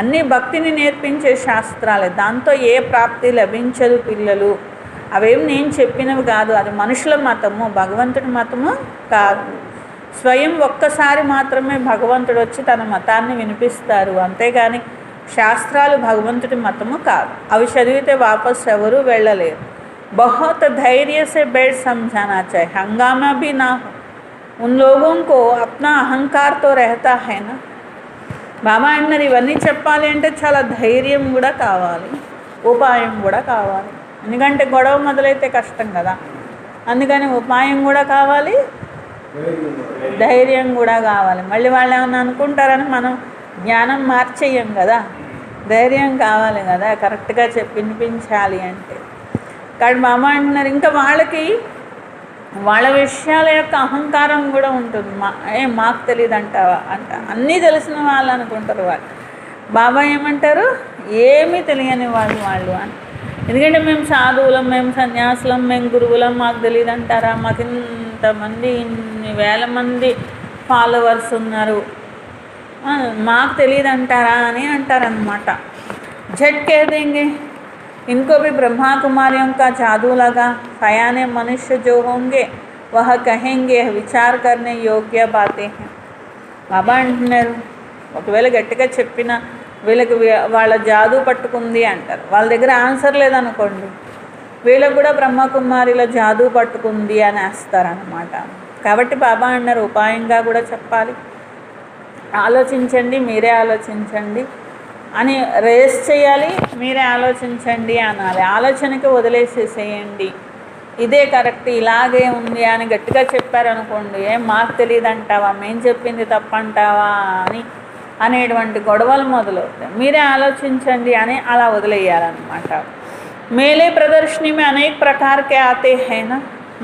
అన్నీ భక్తిని నేర్పించే శాస్త్రాలే, దాంతో ఏ ప్రాప్తి లభించదు పిల్లలు. అవేం నేను చెప్పినవి కాదు, అది మనుషుల మతము, భగవంతుడి మతము కాదు. స్వయం ఒక్కసారి మాత్రమే భగవంతుడు వచ్చి తన మతాన్ని వినిపిస్తారు, అంతేగాని శాస్త్రాలు భగవంతుడి మతము కాదు. అవి చదివితే వాపస్ ఎవరూ వెళ్ళలేరు. बहुत धैर्य से बैठ समझाना चाहिए, हंगामा भी ना हो. उन लोगों को अपना अहंकार तो रहता है ना. బాబా అన్నారు ఇవన్నీ చెప్పాలి అంటే చాలా ధైర్యం కూడా కావాలి, ఉపాయం కూడా కావాలి. ఎందుకంటే గొడవ మొదలైతే కష్టం కదా, అందుకని ఉపాయం కూడా కావాలి, ధైర్యం కూడా కావాలి. మళ్ళీ వాళ్ళు ఏమన్నా అనుకుంటారని మనం జ్ఞానం మార్చేయం కదా, ధైర్యం కావాలి కదా కరెక్ట్గా వినిపించాలి అంటే. కానీ బాబా అంటున్నారు ఇంకా వాళ్ళకి వాళ్ళ విషయాల యొక్క అహంకారం కూడా ఉంటుంది. మాకు తెలియదు అంటావా అన్నీ తెలిసిన వాళ్ళు అనుకుంటారు వాళ్ళు. బాబా ఏమంటారు ఏమీ తెలియని వాళ్ళు అని. ఎందుకంటే మేము సాధువులం, మేము సన్యాసులం, మేము గురువులం, మాకు తెలియదు అంటారా? మాకు ఇంతమంది ఇన్ని వేల మంది ఫాలోవర్స్ ఉన్నారు, మాకు తెలియదు అంటారా అని అంటారనమాట. झट कह देंगे इनको भी ब्रह्मा कुमारियों का जादू लगा, सयाने मनुष्य जो होंगे वह कहेंगे विचार करने योग्य बातें हैं. బాబా అంటున్నారు ఒకవేళ గట్టిగా చెప్పిన వీళ్ళకి వాళ్ళ జాదూ పట్టుకుంది అంటారు, వాళ్ళ దగ్గర ఆన్సర్ లేదనుకోండి వీళ్ళకు కూడా బ్రహ్మకుమారిల జాదూ పట్టుకుంది అని వేస్తారనమాట. కాబట్టి బాబా అన్నారు ఉపాయంగా కూడా చెప్పాలి, ఆలోచించండి, మీరే ఆలోచించండి అని రేస్ చేయాలి, మీరే ఆలోచించండి అనాలి. ఆలోచనకి వదిలేసేసేయండి, ఇదే కరెక్ట్, ఇలాగే ఉంది అని గట్టిగా చెప్పారనుకోండి, ఏం మాకు తెలియదు అంటావా, మేము చెప్పింది తప్పంటావా అనేటువంటి గొడవలు మొదలవుతాయి. మీరే ఆలోచించండి అని అలా వదిలేయాలన్నమాట. మేలే ప్రదర్శని में अनेक प्रकार के आते हैं ना,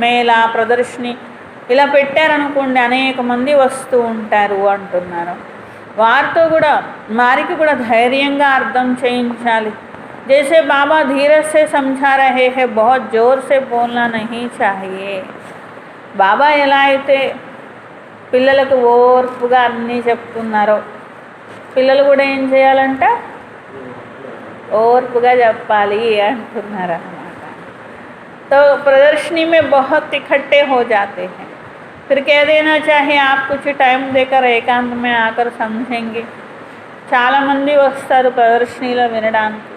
మేళా ప్రదర్శని ఇలా పెట్టారనుకోండి, అనేక మంది వస్తూ ఉంటారు అంటున్నారు. వారితో కూడా వారికి కూడా ధైర్యంగా అర్థం చేయించాలి. जैसे बाबा धीरज से समझा रहे हैं, बहुत जोर से बोलना नहीं चाहिए. బాబా ఎలా అయితే పిల్లలకు ఓర్పుగా అన్నీ చెప్తున్నారో, పిల్లలు కూడా ఏం చేయాలంట, ఓర్పుగా చెప్పాలి అంటున్నారు అన్నమాట. तो प्रदर्शनी में बहुत इकट्ठे हो जाते हैं, फिर कह देना चाहिए आप कुछ टाइम देकर एकांत में आकर समझेंगे. చాలామంది వస్తారు ప్రదర్శనలో వినడానికి,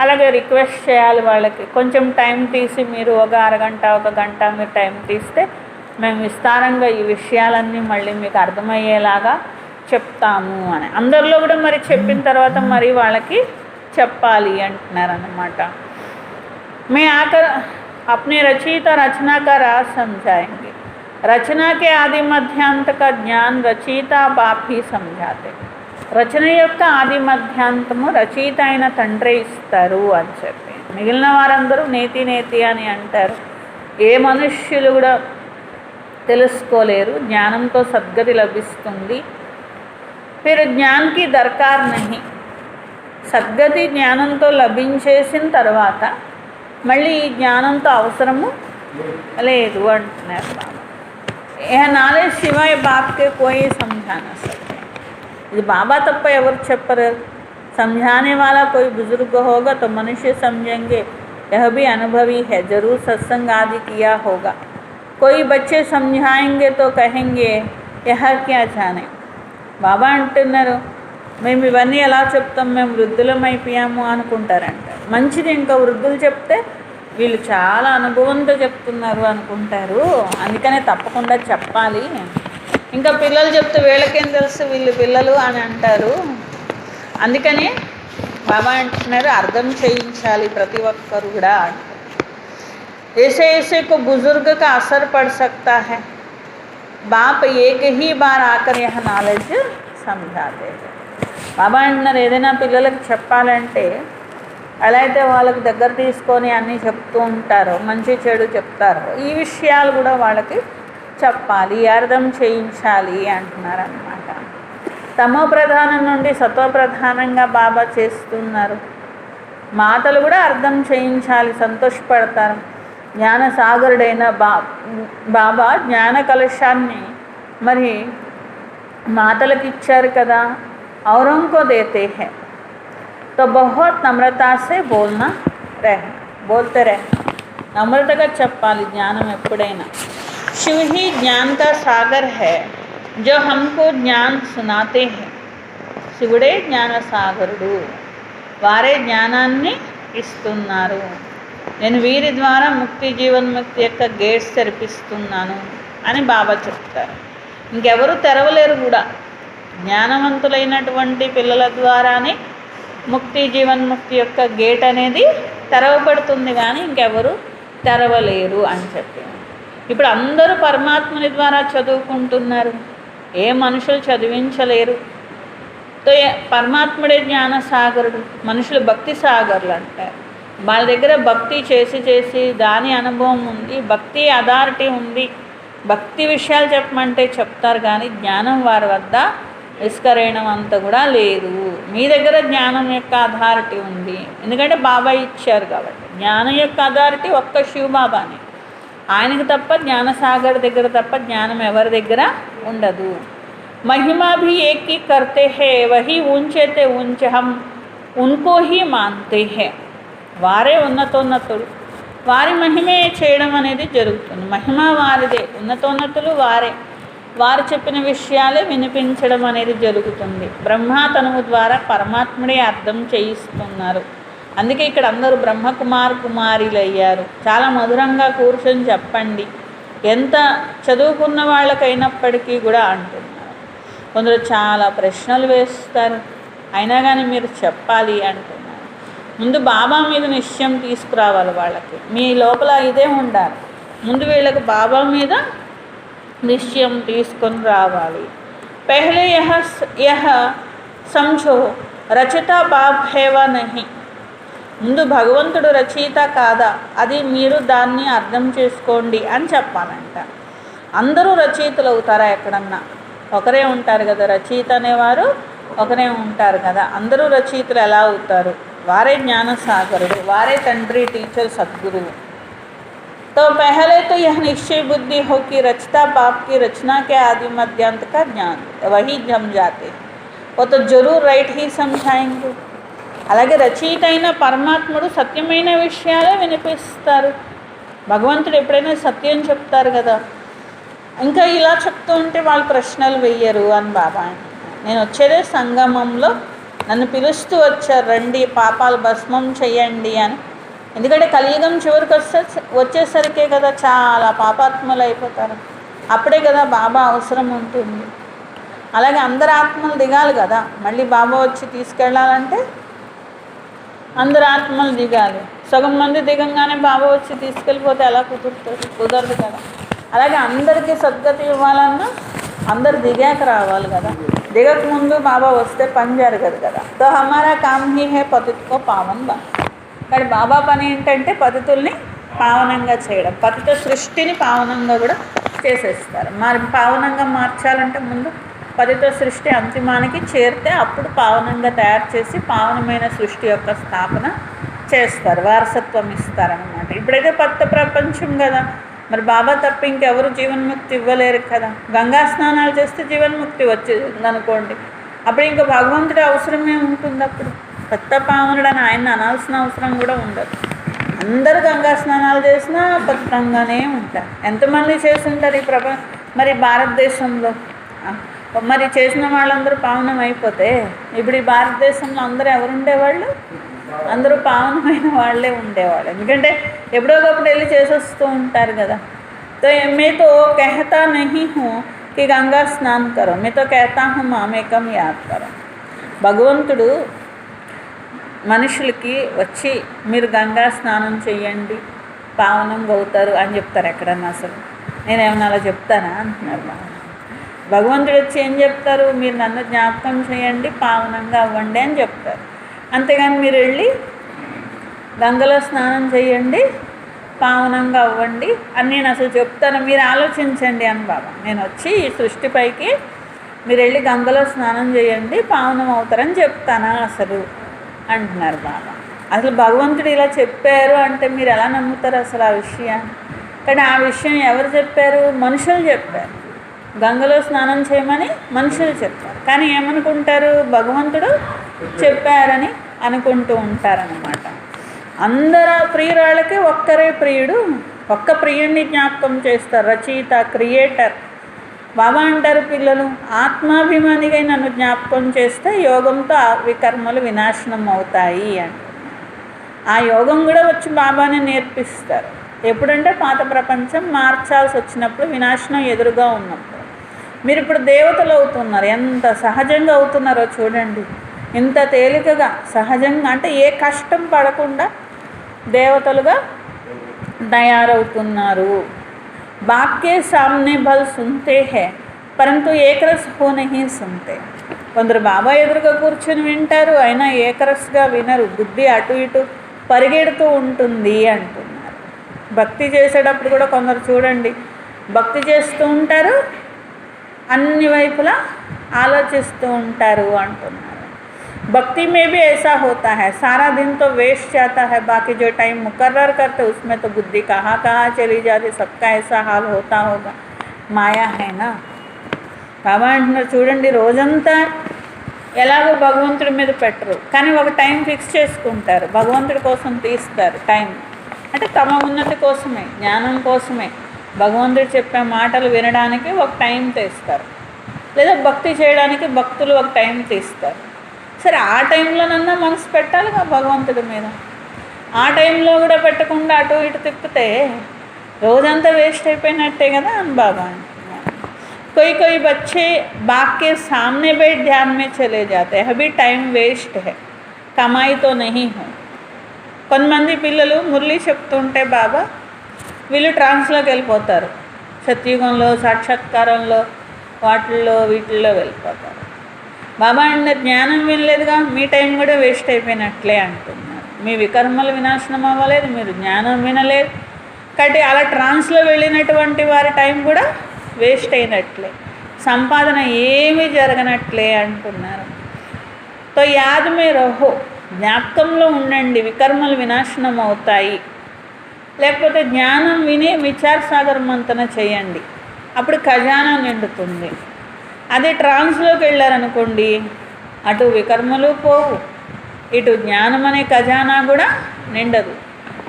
అలాగే రిక్వెస్ట్ చేయాలి వాళ్ళకి, కొంచెం టైం తీసి మీరు ఒక అరగంట ఒక గంట మీరు టైం తీస్తే మేము విస్తారంగా ఈ విషయాలన్నీ మళ్ళీ మీకు అర్థమయ్యేలాగా చెప్తాము అని. అందరిలో కూడా మరి చెప్పిన తర్వాత మరి వాళ్ళకి చెప్పాలి అంటున్నారు అన్నమాట. మే ఆకర్ अपने रचयिता रचना का राज समझाएंगे. रचना के आदि मध्यांत का ज्ञान रचयिता बाप ही समझाते. రచన యొక్క ఆది మధ్యాంతము రచయిత అయిన తండ్రి ఇస్తారు అని చెప్పి, మిగిలిన వారందరూ నేతి నేతి అని అంటారు. ఏ మనుష్యులు కూడా తెలుసుకోలేరు, జ్ఞానంతో సద్గతి లభిస్తుంది. ఫిర్ జ్ఞాన్కి దర్కార్ నహి, సద్గతి జ్ఞానంతో లభించేసిన తర్వాత మళ్ళీ ఈ జ్ఞానంతో అవసరము లేదు అంటున్నారు బాబా. ఏ నాలెడ్జ్ శివాయ బాప్కే కోయి సమझाना सकते. ఇది బాబా తప్ప ఎవరు చెప్పరు. समझाने वाला कोई बुजुर्ग होगा तो मनुष्य समझेंगे यह भी अनुभवी है, जरूर सत्संग आदि किया होगा. कोई बच्चे समझाएंगे तो कहेंगे यह क्या जाने. బాబా అంటున్నారు, మేము ఇవన్నీ ఎలా చెప్తాం, మేము వృద్ధులమైపోయాము అనుకుంటారంట. మంచిది, ఇంకా వృద్ధులు చెప్తే వీళ్ళు చాలా అనుభవంతో చెప్తున్నారు అనుకుంటారు, అందుకనే తప్పకుండా చెప్పాలి. ఇంకా పిల్లలు చెప్తే వీళ్ళకేం తెలుసు, వీళ్ళు పిల్లలు అని అంటారు. అందుకని బాబా అంటున్నారు అర్థం చేయించాలి ప్రతి ఒక్కరు కూడా. ऐसे ऐसे को बुजुर्ग का असर पड़ सकता है, बाप एक ही बार आकर यह नॉलेज समझाते हैं. బాబా అంటున్నారు ఏదైనా పిల్లలకు చెప్పాలంటే ఎలా అయితే వాళ్ళకి దగ్గర తీసుకొని అన్నీ చెప్తూ ఉంటారో, మంచి చెడు చెప్తారో, ఈ విషయాలు కూడా వాళ్ళకి చెప్పాలి, అర్థం చేయించాలి అంటున్నారు అన్నమాట. తమో ప్రధానం నుండి సత్వ ప్రధానంగా బాబా చేస్తున్నారు. మాటలు కూడా అర్థం చేయించాలి, సంతోషపడతారు. జ్ఞానసాగరుడైన బాబా జ్ఞాన కలశాన్ని మరి మాటలకు ఇచ్చారు కదా, औरों को देते हैं तो बहुत नम्रता से बोलना बोलते रहे. నమ్రతగా చెప్పాలి జ్ఞానం ఎప్పుడైనా. शिव ही ज्ञान का सागर है जो हमको ज्ञान सुनाते हैं. శివుడే జ్ఞానసాగరుడు, వారే జ్ఞానాన్ని ఇస్తున్నారు. నేను వీరి ద్వారా ముక్తి జీవన్ముక్తి యొక్క గేట్స్ తెరిపిస్తున్నాను అని బాబా చెప్తారు. ఇంకెవరు తెరవలేరు కూడా. జ్ఞానవంతులైనటువంటి పిల్లల ద్వారానే ముక్తి జీవన్ముక్తి యొక్క గేట్ అనేది తెరవబడుతుంది, కానీ ఇంకెవరు తెరవలేరు అని చెప్పి. ఇప్పుడు అందరూ పరమాత్మని ద్వారా చదువుకుంటున్నారు, ఏ మనుషులు చదివించలేరు. తో పరమాత్ముడే జ్ఞానసాగరుడు, మనుషులు భక్తి సాగర్లు అంటారు. వాళ్ళ దగ్గర భక్తి చేసి చేసి దాని అనుభవం ఉంది, భక్తి అథారిటీ ఉంది. భక్తి విషయాలు చెప్పమంటే చెప్తారు, కానీ జ్ఞానం వారి వద్ద విస్కరేణం అంత కూడా లేదు. మీ దగ్గర జ్ఞానం యొక్క అథారిటీ ఉంది, ఎందుకంటే బాబా ఇచ్చారు కాబట్టి. జ్ఞానం యొక్క అథారిటీ ఒక్క శివ బాబానే, ఆయనకు తప్ప జ్ఞానసాగర్ దగ్గర తప్ప జ్ఞానం ఎవరి దగ్గర ఉండదు. महिमा भी एक ही करते हैं, वही ऊंचे ते ऊंचे हम उनको ही मानते हैं. వారే ఉన్నతోన్నతుడు, వారి మహిమే చేయడం అనేది జరుగుతుంది. మహిమ వారిదే, ఉన్నతోన్నతులు వారే, వారు చెప్పిన విషయాలే వినిపించడం అనేది జరుగుతుంది. బ్రహ్మ తనువు ద్వారా పరమాత్ముడే అర్థం చేయిస్తున్నారు. అందుకే ఇక్కడ అందరూ బ్రహ్మకుమార్ కుమారీలు అయ్యారు. చాలా మధురంగా కూర్చొని చెప్పండి, ఎంత చదువుకున్న వాళ్ళకైనప్పటికీ కూడా అంటున్నారు. కొందరు చాలా ప్రశ్నలు వేస్తారు, అయినా కానీ మీరు చెప్పాలి అంటున్నారు. ముందు బాబా మీద నిశ్చయం తీసుకురావాలి వాళ్ళకి. మీ లోపల ఇదే ఉండాలి. ముందు వీళ్ళకి బాబా మీద నిశ్చయం తీసుకొని రావాలి. పహలే యహ సంఝో రచయిత బాబ్ హేవా నహి. ముందు భగవంతుడు రచయిత కాదా, అది మీరు దాన్ని అర్థం చేసుకోండి అని చెప్పాలంట. అందరూ రచయితలు అవుతారా? ఎక్కడన్నా ఒకరే ఉంటారు కదా, రచయిత అనేవారు ఒకరే ఉంటారు కదా. అందరూ రచయితలు ఎలా అవుతారు? వారే జ్ఞానసాగరుడు, వారే తండ్రి, టీచర్, సద్గురువు. तो पहले तो यह निश्चय बुद्धि हो कि रचता बाप की रचना के आदि मध्यांत का ज्ञान वही जम जाते, वो तो जरूर राइट ही समझाएंगे. అలాగే రచయిత అయిన పరమాత్ముడు సత్యమైన విషయాలే వినిపిస్తారు. భగవంతుడు ఎప్పుడైనా సత్యం చెప్తారు కదా. ఇంకా ఇలా చెప్తూ ఉంటే వాళ్ళు ప్రశ్నలు వెయ్యరు అని బాబా. నేను వచ్చేదే సంగమంలో నన్ను పిలుస్తూ వచ్చారు, రండి పాపాలు భస్మం చెయ్యండి అని. ఎందుకంటే కలియుగం చివరికి వచ్చేసరికే కదా చాలా పాపాత్మలు అయిపోతారు. అప్పుడే కదా బాబా అవసరం ఉంటుంది. అలాగే అందరు ఆత్మలు దిగాలి కదా. మళ్ళీ బాబా వచ్చి తీసుకెళ్ళాలంటే అందరు ఆత్మలు దిగాలి. సగం మంది దిగంగానే బాబా వచ్చి తీసుకెళ్ళిపోతే ఎలా కుదురుతుంది? కుదరదు కదా. అలాగే అందరికీ సద్గతి ఇవ్వాలన్నా అందరు దిగాక రావాలి కదా. దిగక ముందు బాబా వస్తే పని జరగదు కదా. తో హమారా కామ్ హీ హే పతిత్కో పావన్ బా. కానీ బాబా పని ఏంటంటే పతితుల్ని పావనంగా చేయడం. పతిత సృష్టిని పావనంగా కూడా చేసేస్తారు. మరి పావనంగా మార్చాలంటే ముందు పతిత సృష్టి అంతిమానికి చేరితే అప్పుడు పావనంగా తయారు చేసి పావనమైన సృష్టి యొక్క స్థాపన చేస్తారు, వారసత్వం ఇస్తారనమాట. ఇప్పుడైతే పతిత ప్రపంచం కదా, మరి బాబా తప్ప ఇంకెవరు జీవన్ముక్తి ఇవ్వలేరు కదా. గంగా స్నానాలు చేస్తే జీవన్ముక్తి వచ్చేది అనుకోండి, అప్పుడు ఇంకా భగవంతుడి అవసరమే ఉంటుంది. అప్పుడు కొత్త పావనుడు అని ఆయన అనాల్సిన అవసరం కూడా ఉండదు. అందరు గంగా స్నానాలు చేసినా పవిత్రంగానే ఉంటారు. ఎంతమంది చేస్తుంటారు ఈ మరి భారతదేశంలో మరి చేసిన వాళ్ళందరూ పావనం అయిపోతే ఇప్పుడు ఈ భారతదేశంలో అందరూ ఎవరు ఉండేవాళ్ళు? అందరూ పావనమైన వాళ్ళే ఉండేవాళ్ళు. ఎందుకంటే ఎప్పుడో ఒకప్పుడు వెళ్ళి చేసొస్తూ ఉంటారు కదా. తో మే తో कहता नहीं हूँ कि गंगा स्नान करो, मैं तो कहता हूँ मामेकम याद करो. భగవంతుడు మనుషులకి వచ్చి మీరు గంగా స్నానం చేయండి పావనంగా అవుతారు అని చెప్తారు ఎక్కడన్నా? అసలు నేనేమన్నా అలా చెప్తానా అంటున్నారు. భగవంతుడు వచ్చి ఏం చెప్తారు? మీరు నన్ను జ్ఞాపకం చేయండి పావనంగా అవ్వండి అని చెప్తారు. అంతేగాని మీరు వెళ్ళి గంగలో స్నానం చేయండి పావనంగా అవ్వండి అని నేను అసలు చెప్తాను, మీరు ఆలోచించండి అని బాబా. నేను వచ్చి ఈ సృష్టిపైకి మీరు వెళ్ళి గంగలో స్నానం చేయండి పావనం అవుతారని చెప్తానా అసలు అంటున్నారు బాబా. అసలు భగవంతుడు ఇలా చెప్పారు అంటే మీరు ఎలా నమ్ముతారు అసలు ఆ విషయాన్ని? కానీ ఆ విషయం ఎవరు చెప్పారు? మనుషులు చెప్పారు. గంగలో స్నానం చేయమని మనుషులు చెప్పారు. కానీ ఏమనుకుంటారు? భగవంతుడు చెప్పారని అనుకుంటూ ఉంటారన్నమాట. అందరు ప్రియురాళ్ళకి ఒక్కరే ప్రియుడు, ఒక్క ప్రియుడిని జ్ఞాపకం చేస్తారు, రచయిత, క్రియేటర్. బాబా అంటారు పిల్లలు ఆత్మాభిమానిగా నన్ను జ్ఞాపకం చేస్తే యోగంతో వికర్మలు వినాశనం అవుతాయి అని. ఆ యోగం కూడా వచ్చి బాబాని నేర్పిస్తారు. ఎప్పుడంటే పాత ప్రపంచం మార్చాల్సి వచ్చినప్పుడు, వినాశనం ఎదురుగా ఉన్నప్పుడు. మీరు ఇప్పుడు దేవతలు అవుతున్నారు. ఎంత సహజంగా అవుతున్నారో చూడండి. ఇంత తేలికగా సహజంగా అంటే ఏ కష్టం పడకుండా దేవతలుగా తయారవుతున్నారు. బాప్కే సామ్నే బల్ సున్తే హే పరంతు ఏకరస్ హో నహీ సున్తే. కొందరు బాబా ఎదురుగా కూర్చొని వింటారు, అయినా ఏకరస్గా వినరు, బుద్ధి అటు ఇటు పరిగెడుతూ ఉంటుంది అంటున్నారు. భక్తి చేసేటప్పుడు కూడా కొందరు చూడండి భక్తి చేస్తూ ఉంటారు, అన్ని వైపులా ఆలోచిస్తూ ఉంటారు అంటున్నారు. भक्ति में भी ऐसा होता है, सारा दिन तो वेस्ट जाता है, बाकी जो टाइम मुकर्रर करते उसमें तो बुद्धि कहाँ कहाँ चली जाती. सबका ऐसा हाल होता होगा, మాయా है ना. బాబా అంటున్నారు చూడండి, రోజంతా ఎలాగో భగవంతుడి మీద పెట్టరు, కానీ ఒక టైం ఫిక్స్ చేసుకుంటారు, భగవంతుడి కోసం తీస్తారు టైం. అంటే తమ ఉన్నతి కోసమే, జ్ఞానం కోసమే, భగవంతుడు చెప్పే మాటలు వినడానికి ఒక టైం తీస్తారు, లేదా భక్తి చేయడానికి భక్తులు ఒక టైం తీస్తారు. సరే ఆ టైంలోనన్నా మనసు పెట్టాలిగా భగవంతుడి మీద. ఆ టైంలో కూడా పెట్టకుండా అటు ఇటు తిప్పితే రోజంతా వేస్ట్ అయిపోయినట్టే కదా అని బాబా అంటున్నారు. कोई कोई बच्चे बाग के सामने बैठ ध्यान में चले जाते हैं, अभी टाइम वेस्ट है, कमाई तो नहीं हो. కొంతమంది పిల్లలు మురళి చెప్తుంటే బాబా వీళ్ళు ట్రాన్స్లోకి వెళ్ళిపోతారు, సత్యుగంలో సాక్షాత్కారంలో వాటిల్లో వీటిల్లో వెళ్ళిపోతారు. బాబా అంటే జ్ఞానం వినలేదుగా, మీ టైం కూడా వేస్ట్ అయిపోయినట్లే అంటున్నారు. మీ వికర్మలు వినాశనం అవ్వలేదు, మీరు జ్ఞానం వినలేదు, కాబట్టి అలా ట్రాన్స్లో వెళ్ళినటువంటి వారి టైం కూడా వేస్ట్ అయినట్లే, సంపాదన ఏమీ జరగనట్లే అంటున్నారు. తో యాద్ మే రహో, జ్ఞాపకంలో ఉండండి, వికర్మలు వినాశనం అవుతాయి. లేకపోతే జ్ఞానం విని విచార సాగర్ మంతన చేయండి, అప్పుడు ఖజానా నిండుతుంది. అదే ట్రాన్స్లోకి వెళ్ళారనుకోండి, అటు వికర్మలు పోవు, ఇటు జ్ఞానం అనే ఖజానా కూడా నిండదు.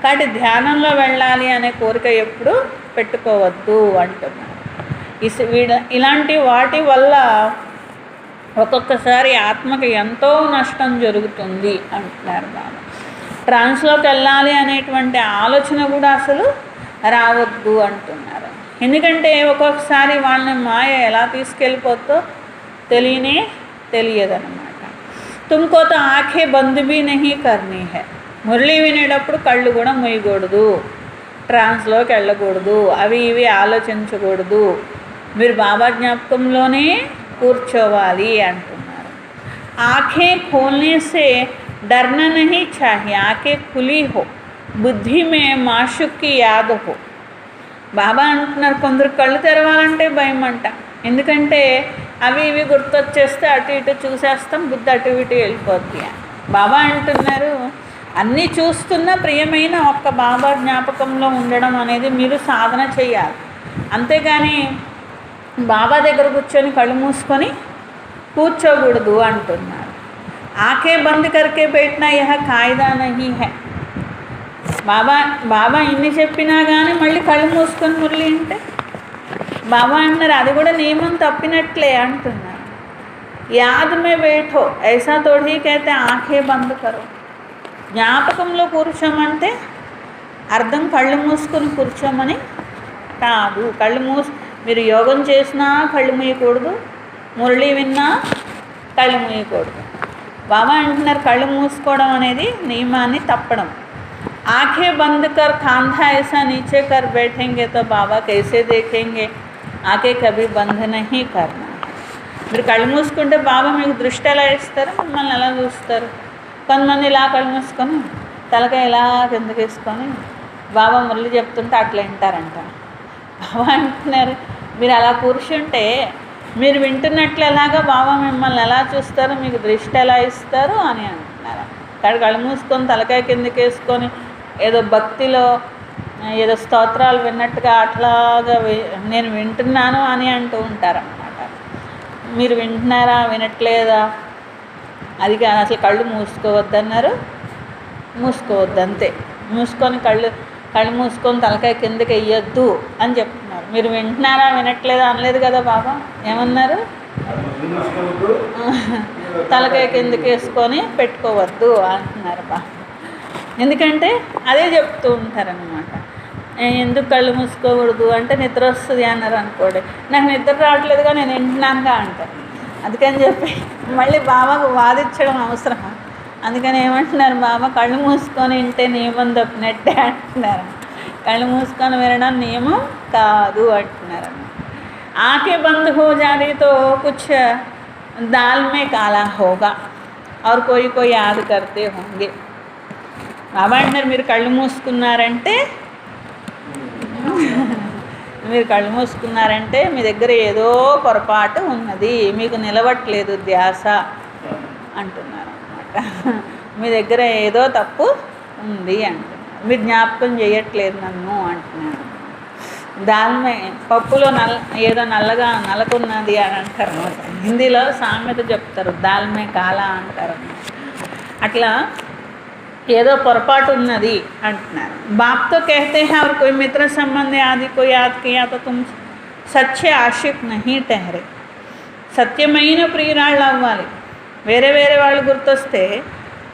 కాబట్టి ధ్యానంలో వెళ్ళాలి అనే కోరిక ఎప్పుడు పెట్టుకోవద్దు అంటున్నారు. ఇలాంటి వాటి వల్ల ఒక్కొక్కసారి ఆత్మకి ఎంతో నష్టం జరుగుతుంది అంటున్నారు బాబా. ట్రాన్స్లోకి వెళ్ళాలి అనేటువంటి ఆలోచన కూడా అసలు రావద్దు అంటున్నారు. ఎందుకంటే ఒక్కొక్కసారి వాళ్ళని మాయ ఎలా తీసుకెళ్ళిపోతో తెలియదన్నమాట. తుమ్కోతో ఆఖే బంద్ భీ నహీ కర్నీ హై, మురళి వినేటప్పుడు కళ్ళు కూడా మొయ్యకూడదు, ట్రాన్స్లోకి వెళ్ళకూడదు, అవి ఇవి ఆలోచించకూడదు, మీరు బాబా జ్ఞాపకంలోనే కూర్చోవాలి అంటున్నారు. ఆఖే ఖోల్నే సే డర్నా నహీ చాహియే, ఆఖే ఖులీ హో, బుద్ధి మే మాషుక్కి యాద్ హో. బాబా అంటున్నారు కొందరు కళ్ళు తెరవాలంటే భయం అంట, ఎందుకంటే అవి ఇవి గుర్తొచ్చేస్తే అటు ఇటు చూసేస్తాం, బుద్ధి అటు ఇటు వెళ్ళిపోద్ది. బాబా అంటున్నారు అన్నీ చూస్తున్న ప్రియమైన ఒక్క బాబా జ్ఞాపకంలో ఉండడం అనేది మీరు సాధన చేయాలి, అంతేగాని బాబా దగ్గర కూర్చొని కళ్ళు మూసుకొని కూర్చోకూడదు అంటున్నారు. ఆకే బంద్ కరికే పెట్టినా యహ కాయిదా నహీ హై. బాబా ఇన్ని చెప్పినా కానీ మళ్ళీ కళ్ళు మూసుకొని మురళి అంటే బాబా అంటున్నారు అది కూడా నియమం తప్పినట్లే అంటున్నారు. యాద్ మే బైఠో ఐసా తోడీ కైతే ఆంఖే బంద్ కరో. జ్ఞాపకంలో కూర్చోమంటే అర్థం కళ్ళు మూసుకొని కూర్చోమని కాదు. మీరు యోగం చేసినా కళ్ళు మూయకూడదు, మురళి విన్నా కళ్ళు మూయకూడదు. బాబా అంటున్నారు కళ్ళు మూసుకోవడం అనేది నియమాన్ని తప్పడం. आँखें बंद कर खांधा ऐसा नीचे कर बैठेंगे तो बाबा कैसे देखेंगे, आँखें कभी बंद नहीं करना. మీరు కళ్ళు మూసుకుంటే బాబా మీకు దృష్టి ఎలా ఇస్తారు, మిమ్మల్ని ఎలా చూస్తారు. కొంతమంది ఇలా కళ్ళు మూసుకొని తలకాయ ఇలా కిందకి వేసుకొని బాబా మురళి చెప్తుంటే అట్లా వింటారంట. బాబా అంటున్నారు మీరు అలా కూర్చుంటే మీరు వింటున్నట్లు ఎలాగా బాబా మిమ్మల్ని ఎలా చూస్తారు, మీకు దృష్టి ఎలా ఇస్తారు అని అంటున్నారు. కానీ కళ్ళు మూసుకొని తలకాయ కిందకి వేసుకొని ఏదో భక్తిలో ఏదో స్తోత్రాలు విన్నట్టుగా అట్లాగా నేను వింటున్నాను అని అంటూ ఉంటారన్నమాట. మీరు వింటున్నారా వినట్లేదా అది కాదు, అసలు కళ్ళు మూసుకోవద్దన్నారు, మూసుకోవద్దు అంతే. మూసుకొని కళ్ళు మూసుకొని తలకాయ కిందకి వెయ్యొద్దు అని చెప్తున్నారు. మీరు వింటున్నారా వినట్లేదా అనలేదు కదా బాబా, ఏమన్నారు తలకాయ కిందకి వేసుకొని పెట్టుకోవద్దు అంటున్నారు బాబా. ఎందుకంటే అదే చెప్తూ ఉంటారనమాట. ఎందుకు కళ్ళు మూసుకోకూడదు అంటే నిద్ర వస్తుంది అన్నారు అనుకోండి, నాకు నిద్ర రావట్లేదుగా నేను వింటున్నానుగా అంటారు. అందుకని చెప్పి మళ్ళీ బాబాకు వాదించడం అవసరమా, అందుకని ఏమంటున్నారు బాబా కళ్ళు మూసుకొని వింటే నియమం తప్పినట్టే అంటున్నారు. కళ్ళు మూసుకొని వినడం నియమం కాదు అంటున్నారు. आँखें बंद हो जाती तो कुछ दाल में काला होगा और कोई याद करते होंगे. బాబా అంటున్నారు మీరు కళ్ళు మూసుకున్నారంటే మీ దగ్గర ఏదో పొరపాటు ఉన్నది, మీకు నిలవట్లేదు ధ్యాస అంటున్నారు అన్నమాట. మీ దగ్గర ఏదో తప్పు ఉంది అంటున్నారు, మీరు జ్ఞాపకం చేయట్లేదు నన్ను అంటున్నారు. దాల్మే పప్పులో ఏదో నల్లకున్నది అని అంటారు అన్నమాట. హిందీలో సామెత చెప్తారు, దాల్మే కాలా అంటారు. అట్లా ఏదో పొరపాటు ఉన్నది అంటున్నారు. బాప్తో कहते हैं और कोई मित्र संबंधी आदि को याद किया तो तुम सच्चे आशिक नहीं ठहरे. సత్యమైన ప్రియురాళ్ళు అవ్వాలి. వేరే వాళ్ళు గుర్తొస్తే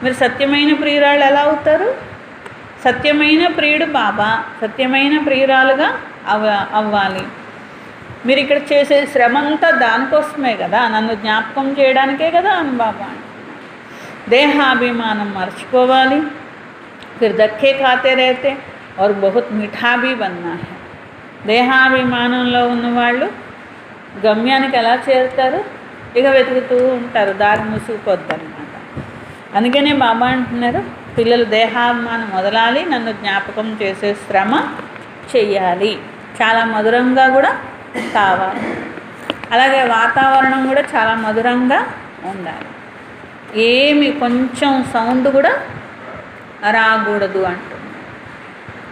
మీరు సత్యమైన ప్రియురాళ్ళు ఎలా అవుతారు? సత్యమైన ప్రియుడు బాబా, సత్యమైన ప్రియురాలుగా అవ్వాలి. మీరు ఇక్కడ చేసే శ్రమంతా దానికోసమే కదా, నన్ను జ్ఞాపకం చేయడానికే కదా అని బాబా. దేహాభిమానం మర్చిపోవాలి, फिर धक्के खाते रहते और बहुत मीठा भी बनना है. దేహాభిమానంలో ఉన్నవాళ్ళు గమ్యానికి ఎలా చేరుతారు? ఇక వెతుకుతూ ఉంటారు, దారి మూసుకుపోద్దన్నమాట. అందుకనే బాబా అంటున్నారు, పిల్లలు దేహాభిమానం వదలాలి, నన్ను జ్ఞాపకం చేసే శ్రమ చెయ్యాలి, చాలా మధురంగా కూడా కావాలి. అలాగే వాతావరణం కూడా చాలా మధురంగా ఉండాలి, ఏమి కొంచెం సౌండ్ కూడా రాకూడదు అంటున్నారు.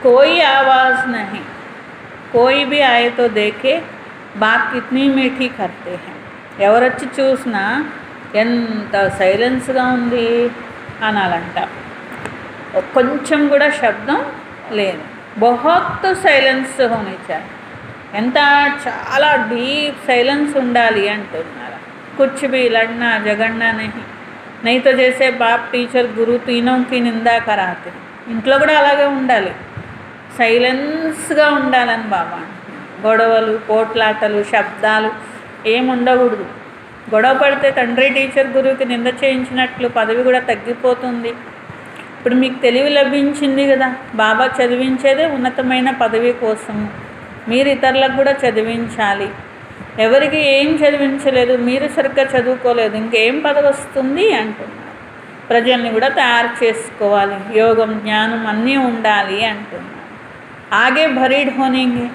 కోయి ఆవాజ్ నహీ, కోయి भी आए तो देखे बात कितनी मीठी करते हैं. ఎవరొచ్చి చూసినా ఎంత సైలెన్స్గా ఉంది అనాలంట. కొంచెం కూడా శబ్దం లేదు, బహుత్ సైలెన్స్ హోనీ చాహియే, ఎంత చాలా డీప్ సైలెన్స్ ఉండాలి అంటున్నారు. కుచ్ भी लड़ना झगड़ना नहीं, नहीं तो जैसे बाप टीचर गुरु तीनों की निंदा कराते, ఇంట్లో కూడా అలాగే ఉండాలి, సైలెన్స్గా ఉండాలని బాబా. గొడవలు, పోట్లాటలు, శబ్దాలు ఏముండకూడదు. గొడవ పడితే తండ్రి టీచర్ గురువుకి నింద చేయించినట్లు పదవి కూడా తగ్గిపోతుంది. ఇప్పుడు మీకు తెలివి లభించింది కదా, బాబా చదివించేదే ఉన్నతమైన పదవి కోసము. మీరు ఇతరులకు కూడా చదివించాలి. ఎవరికి ఏం చదివించలేదు, మీరు సరిగ్గా చదువుకోలేదు, ఇంకేం పదవి వస్తుంది అంటున్నారు. ప్రజల్ని కూడా తయారు చేసుకోవాలి, యోగం జ్ఞానం అన్నీ ఉండాలి అంటున్నారు. ఆగే భరీడ్ హోనేంగే,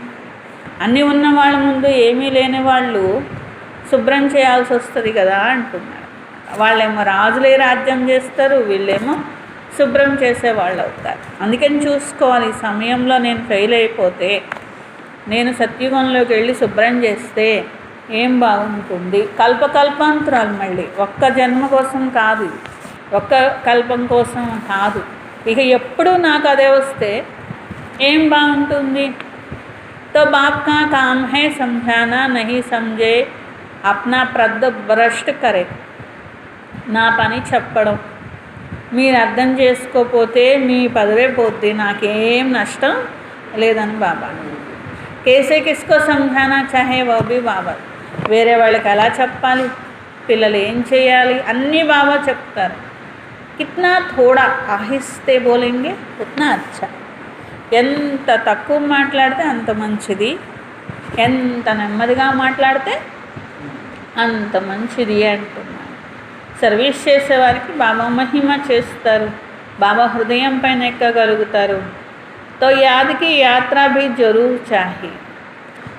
అన్నీ ఉన్న వాళ్ళ ముందు ఏమీ లేని వాళ్ళు శుభ్రం చేయాల్సి వస్తుంది కదా అంటున్నారు. వాళ్ళేమో రాజులే రాజ్యం చేస్తారు, వీళ్ళేమో శుభ్రం చేసేవాళ్ళు అవుతారు. అందుకని చూసుకోవాలి, ఈ సమయంలో నేను ఫెయిల్ అయిపోతే, నేను సత్యుగంలోకి వెళ్ళి శుభ్రం చేస్తే ఏం బాగుంటుంది. కల్పకల్పాంతరాలు, మళ్ళీ ఒక్క జన్మ కోసం కాదు, ఒక్క కల్పం కోసం కాదు, ఇక ఎప్పుడూ నాకు అదే వస్తే ఏం బాగుంటుంది. तो बाप का काम है समझाना, नहीं समझे अपना प्रद भ्रष्ट करे. నా పని చెప్పడం, మీరు అర్థం చేసుకోకపోతే మీ పదవే పోద్ది, నాకేం నష్టం లేదని బాబా. కేసే కిస్కో సంఝానా చాహే వో భీ బాబా. వేరే వాళ్ళకి ఎలా చెప్పాలి, పిల్లలు ఏం చేయాలి అన్నీ బాబా చెప్తారు. కిత్నా థోడా ఆహిస్తే బోలేంగే ఉత్నా అచ్చా. ఎంత తక్కువ మాట్లాడితే అంత మంచిది, ఎంత నెమ్మదిగా మాట్లాడితే అంత మంచిది అంటున్నాను. సర్వీస్ చేసేవారికి బాబా మహిమ చేస్తారు, బాబా హృదయం పైన ఎక్కగలుగుతారు. తో యాద్కి యాత్ర భీ జరూర్ చాహి,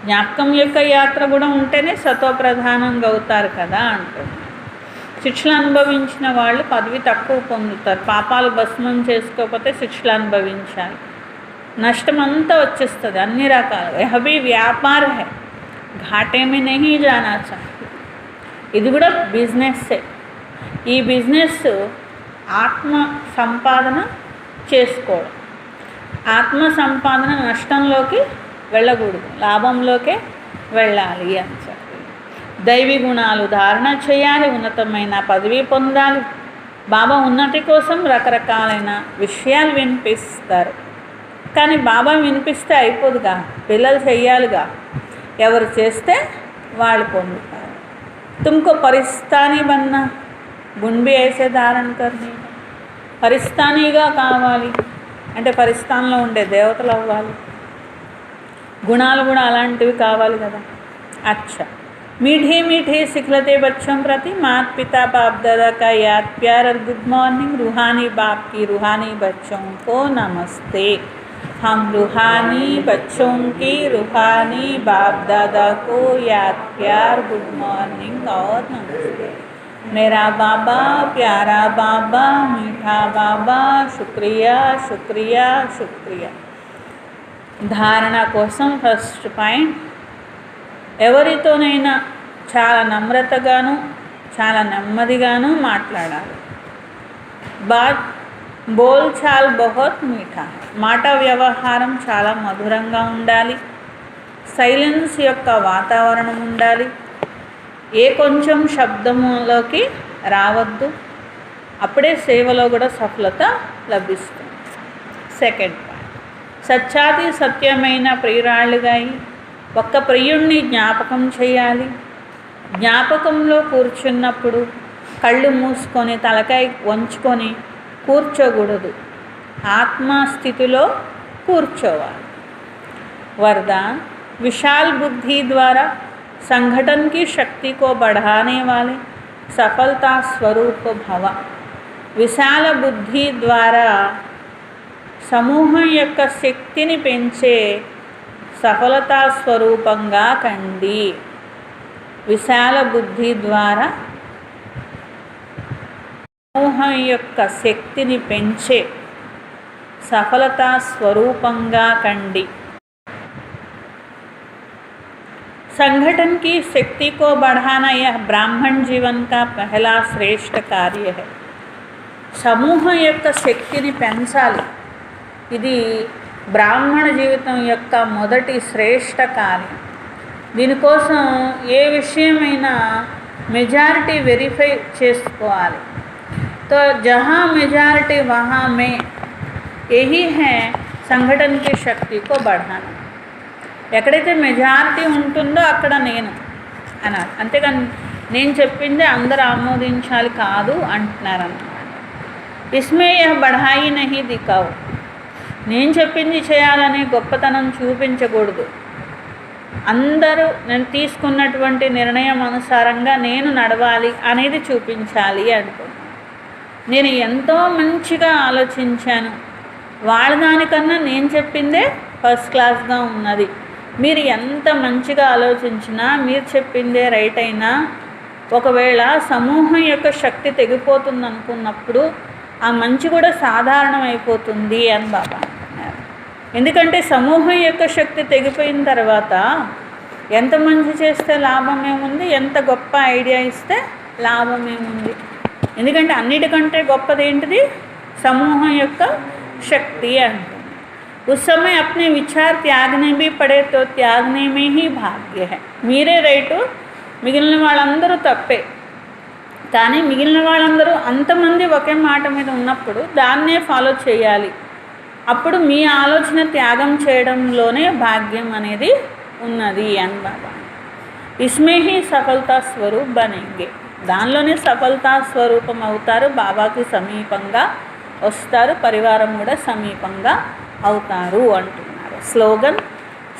జ్ఞాపకం యొక్క యాత్ర కూడా ఉంటేనే సతోప్రధానంగా అవుతారు కదా అంటున్నారు. శిక్షలు అనుభవించిన వాళ్ళు పదవి తక్కువ పొందుతారు. పాపాలు భస్మం చేసుకోకపోతే శిక్షలు అనుభవించాలి, నష్టం అంతా వచ్చేస్తుంది అన్ని రకాలు. అవి వ్యాపార హై, ఘాటే మే నహీ జానా చాహియే. ఇది కూడా బిజినెస్సే. ఈ బిజినెస్ ఆత్మ సంపాదన చేసుకోవడం, ఆత్మ సంపాదన నష్టంలోకి వెళ్ళకూడదు, లాభంలోకే వెళ్ళాలి అని చెప్పి. దైవీ గుణాలు ధారణ చేయాలి, ఉన్నతమైన పదవి పొందాలి. బాబా ఉన్నతి కోసం రకరకాలైన విషయాలు వినిపిస్తారు, కానీ బాబా వినిపిస్తే అయిపోదుగా, పిల్లలు చెయ్యాలిగా. ఎవరు చేస్తే వాళ్ళు పొందుతారు. తుమ్కో పరిస్థానీ బన్నా, గుణ్ భీ ఐసే ధారణ కర్నీ. పరిస్థానీగా కావాలి అంటే పరిస్థానంలో ఉండే దేవతలు అవ్వాలి, గుణాలు కూడా అలాంటివి కావాలి కదా. అచ్చా, मीठे मीठे सिखलते बच्चों प्रति माता पिता बाप दादा का याद प्यार और गुड मॉर्निंग. रूहानी बाप की रूहानी बच्चों को नमस्ते. हम रूहानी बच्चों की रूहानी बाप दादा को याद प्यार गुड मॉर्निंग और नमस्ते. मेरा बाबा, प्यारा बाबा, मीठा बाबा, शुक्रिया शुक्रिया शुक्रिया. ధారణ కోసం ఫస్ట్ పాయింట్, ఎవరితోనైనా చాలా నమ్రతగాను చాలా నెమ్మదిగాను మాట్లాడాలి. బోల్ చాల్ బహుత్ మీఠా, మాట వ్యవహారం చాలా మధురంగా ఉండాలి. సైలెన్స్ యొక్క వాతావరణం ఉండాలి. ఏ కొంచెం శబ్దంలోకి రావద్దు, అప్పుడే సేవలో కూడా సఫలత లభిస్తుంది. సెకండ్ పాయింట్, సత్యాది సత్యమైన ప్రియురాళ్ళుగా ఒక్క ప్రియుణ్ణి జ్ఞాపకం చేయాలి. జ్ఞాపకంలో కూర్చున్నప్పుడు కళ్ళు మూసుకొని తలకాయ వంచుకొని కూర్చోకూడదు. ఆత్మస్థితిలో కూర్చోవాలి. वरदान विशाल बुद्धि द्वारा संगठन की शक्ति को बढ़ाने वाले सफलता स्वरूप भव. విశాల బుద్ధి ద్వారా సమూహం యొక్క శక్తిని పెంచే సఫలతా స్వరూపంగా కండి. విశాల బుద్ధి ద్వారా సమూహం యొక్క శక్తిని పెంచే సఫలతా స్వరూపంగా కండి. संगठन की शक्ति को बढ़ाना यह ब्राह्मण जीवन का पहला श्रेष्ठ कार्य है. సమూహం యొక్క శక్తిని పెంచాలి. ఇది బ్రాహ్మణ జీవితం యొక్క మొదటి శ్రేష్ఠ కార్యం. దీనికోసం ఏ విషయమైనా మెజారిటీ వెరిఫై చేసుకోవాలి. तो जहाँ मेजॉरिटी वहाँ में यही है संगठन की शक्ति को बढ़ाना. ఎక్కడైతే మెజారిటీ ఉంటుందో అక్కడ నేను అనాలి. అంతేకాని నేను చెప్పింది అందరూ ఆమోదించాలి కాదు అంటున్నారన్నమాట. ఇస్మే యహ్ బఢాయి నహీ దిఖావు. నేను చెప్పింది చేయాలనే గొప్పతనం చూపించకూడదు. అందరూ నేను తీసుకున్నటువంటి నిర్ణయం అనుసారంగా నేను నడవాలి అనేది చూపించాలి అనుకుంటున్నాను. నేను ఎంతో మంచిగా ఆలోచించాను, వాళ్ళ దానికన్నా నేను చెప్పిందే ఫస్ట్ క్లాస్గా ఉన్నది. మీరు ఎంత మంచిగా ఆలోచించినా మీరు చెప్పిందే రైట్ అయినా ఒకవేళ సమూహం యొక్క శక్తి తెగిపోతుంది అనుకున్నప్పుడు ఆ మంచి కూడా సాధారణం అయిపోతుంది అని బాబా అంటున్నారు. ఎందుకంటే సమూహం యొక్క శక్తి తెగిపోయిన తర్వాత ఎంత మంచి చేస్తే లాభం ఏముంది, ఎంత గొప్ప ఐడియా ఇస్తే లాభం ఏముంది. ఎందుకంటే అన్నిటికంటే గొప్పది ఏంటిది? సమూహం యొక్క శక్తి అంటుంది. उस समय अपने विचार त्यागने भी पड़े तो त्यागने में ही भाग्य है. మీరే రైటు, మిగిలిన వాళ్ళందరూ తప్పే. కానీ మిగిలిన వాళ్ళందరూ అంతమంది ఒకే మాట మీద ఉన్నప్పుడు దాన్నే ఫాలో చేయాలి. అప్పుడు మీ ఆలోచన త్యాగం చేయడంలోనే భాగ్యం అనేది ఉన్నది అని బాబా. ఇస్మే హీ సఫలతా స్వరూప్ బనేంగే. దానిలోనే సఫలతా స్వరూపం అవుతారు, బాబాకి సమీపంగా వస్తారు, పరివారం కూడా సమీపంగా అవుతారు అంటున్నారు. స్లోగన్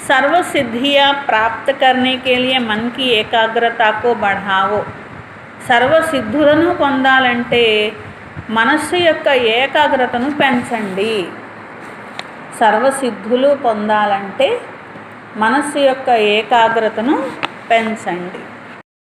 सर्व सिद्धियाँ प्राप्त करने के लिए मन की ఏకాగ్రత को बढ़ाओ. సర్వ సిద్ధులను పొందాలంటే మనస్సు యొక్క ఏకాగ్రతను పెంచండి. సర్వసిద్ధులు పొందాలంటే మనస్సు యొక్క ఏకాగ్రతను పెంచండి.